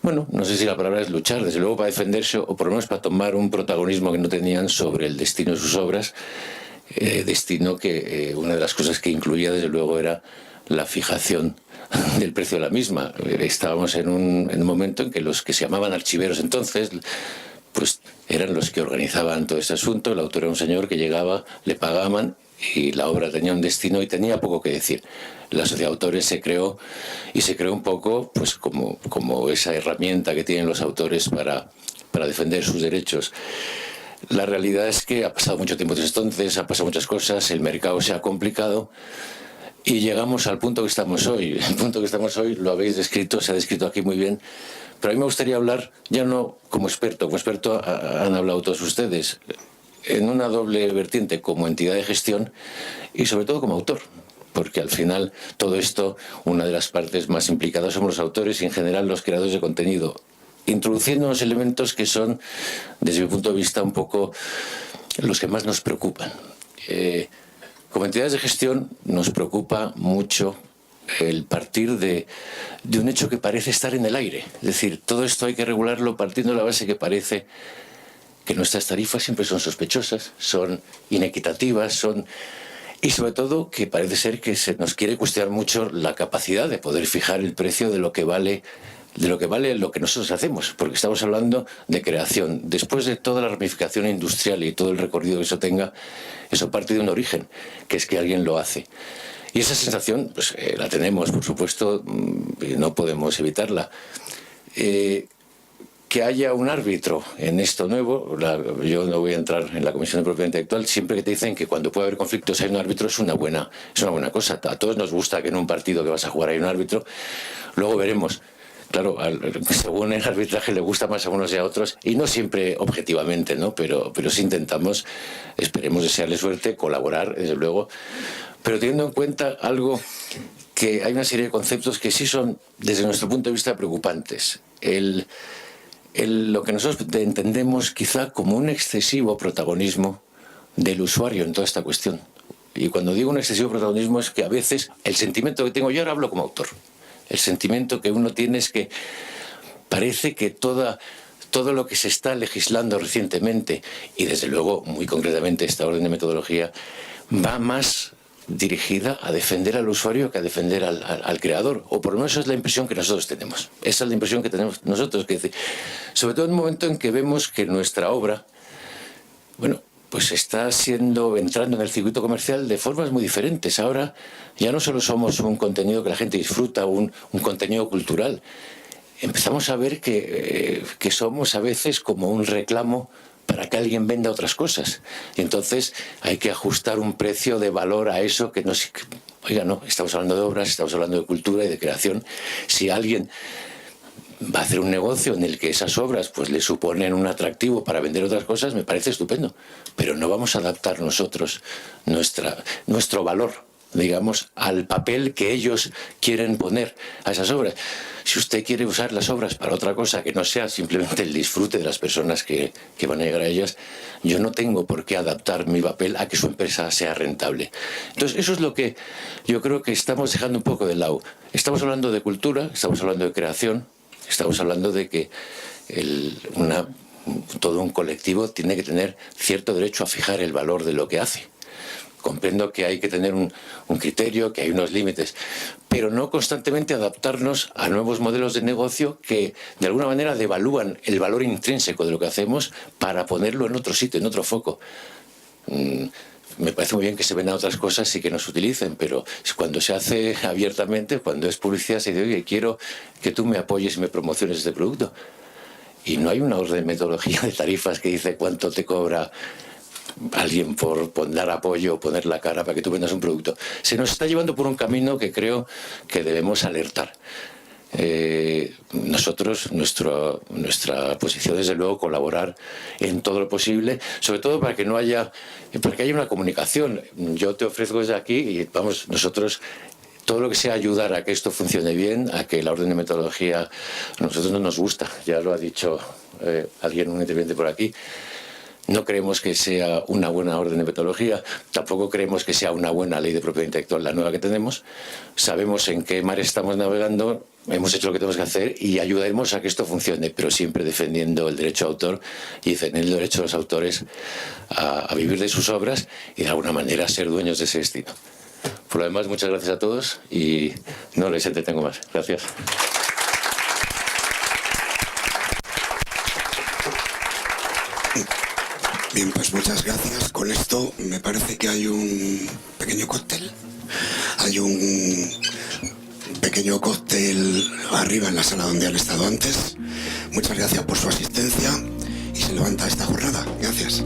no sé si la palabra es luchar, desde luego para defenderse o por lo menos para tomar un protagonismo que no tenían sobre el destino de sus obras, destino que una de las cosas que incluía desde luego era la fijación del precio de la misma. Estábamos en un momento en que los que se llamaban archiveros entonces, pues eran los que organizaban todo este asunto. El autor era un señor que llegaba, le pagaban y la obra tenía un destino y tenía poco que decir. La sociedad de autores se creó un poco pues como esa herramienta que tienen los autores para defender sus derechos. La realidad es que ha pasado mucho tiempo desde entonces, ha pasado muchas cosas, el mercado se ha complicado y llegamos al punto que estamos hoy. El punto que estamos hoy lo habéis descrito, se ha descrito aquí muy bien, pero a mí me gustaría hablar, ya no como experto han hablado todos ustedes, en una doble vertiente como entidad de gestión y sobre todo como autor, porque al final todo esto, una de las partes más implicadas somos los autores y en general los creadores de contenido, introduciendo unos elementos que son, desde mi punto de vista, un poco los que más nos preocupan. Como entidades de gestión nos preocupa mucho el partir de un hecho que parece estar en el aire. Es decir, todo esto hay que regularlo partiendo de la base que parece que nuestras tarifas siempre son sospechosas, son inequitativas, y sobre todo que parece ser que se nos quiere cuestionar mucho la capacidad de poder fijar el precio de lo que vale lo que nosotros hacemos, porque estamos hablando de creación. Después de toda la ramificación industrial y todo el recorrido que eso tenga, eso parte de un origen, que es que alguien lo hace. Y esa sensación pues, la tenemos, por supuesto, y no podemos evitarla. Que haya un árbitro en esto nuevo, yo no voy a entrar en la Comisión de Propiedad Intelectual, siempre que te dicen que cuando puede haber conflictos hay un árbitro es una buena cosa. A todos nos gusta que en un partido que vas a jugar hay un árbitro, luego veremos. Claro, según el arbitraje le gusta más a unos y a otros, y no siempre objetivamente, ¿no? Pero sí intentamos, esperemos desearle suerte, colaborar, desde luego, pero teniendo en cuenta algo que hay una serie de conceptos que sí son, desde nuestro punto de vista, preocupantes. Lo que nosotros entendemos quizá como un excesivo protagonismo del usuario en toda esta cuestión. Y cuando digo un excesivo protagonismo es que a veces el sentimiento que tengo, yo ahora hablo como autor, el sentimiento que uno tiene es que parece que todo lo que se está legislando recientemente, y desde luego muy concretamente esta orden de metodología, va más dirigida a defender al usuario que a defender al creador, o por lo menos esa es la impresión que nosotros tenemos. Esa es la impresión que tenemos nosotros, sobre todo en un momento en que vemos que nuestra obra, bueno, pues está entrando en el circuito comercial de formas muy diferentes. Ahora ya no solo somos un contenido que la gente disfruta, un contenido cultural. Empezamos a ver que somos a veces como un reclamo para que alguien venda otras cosas. Y entonces hay que ajustar un precio de valor a eso que no... Oiga, no, estamos hablando de obras, estamos hablando de cultura y de creación. Si alguien va a hacer un negocio en el que esas obras pues le suponen un atractivo para vender otras cosas, me parece estupendo. Pero no vamos a adaptar nosotros nuestro valor, digamos, al papel que ellos quieren poner a esas obras. Si usted quiere usar las obras para otra cosa que no sea simplemente el disfrute de las personas que van a llegar a ellas, yo no tengo por qué adaptar mi papel a que su empresa sea rentable. Entonces, eso es lo que yo creo que estamos dejando un poco de lado. Estamos hablando de cultura, estamos hablando de creación, estamos hablando de que todo un colectivo tiene que tener cierto derecho a fijar el valor de lo que hace. Comprendo que hay que tener un criterio, que hay unos límites, pero no constantemente adaptarnos a nuevos modelos de negocio que de alguna manera devalúan el valor intrínseco de lo que hacemos para ponerlo en otro sitio, en otro foco. Me parece muy bien que se vendan otras cosas y que nos utilicen, pero cuando se hace abiertamente, cuando es publicidad, se dice, oye, quiero que tú me apoyes y me promociones este producto. Y no hay una orden de metodología de tarifas que dice cuánto te cobra alguien por dar apoyo o poner la cara para que tú vendas un producto. Se nos está llevando por un camino que creo que debemos alertar. Nosotros, nuestra posición desde luego colaborar en todo lo posible, sobre todo para que haya una comunicación. Yo te ofrezco desde aquí y vamos, nosotros todo lo que sea ayudar a que esto funcione bien, a que la orden de metodología a nosotros no nos gusta, ya lo ha dicho alguien, un interveniente por aquí. No creemos que sea una buena orden de metodología, tampoco creemos que sea una buena ley de propiedad intelectual la nueva que tenemos. Sabemos en qué mar estamos navegando, hemos hecho lo que tenemos que hacer y ayudaremos a que esto funcione, pero siempre defendiendo el derecho de autor y defendiendo el derecho de los autores a vivir de sus obras y de alguna manera ser dueños de ese destino. Por lo demás, muchas gracias a todos y no les entretengo más. Gracias. Bien, pues muchas gracias. Con esto me parece que hay un pequeño cóctel. Hay un pequeño cóctel arriba en la sala donde han estado antes. Muchas gracias por su asistencia y se levanta esta jornada. Gracias.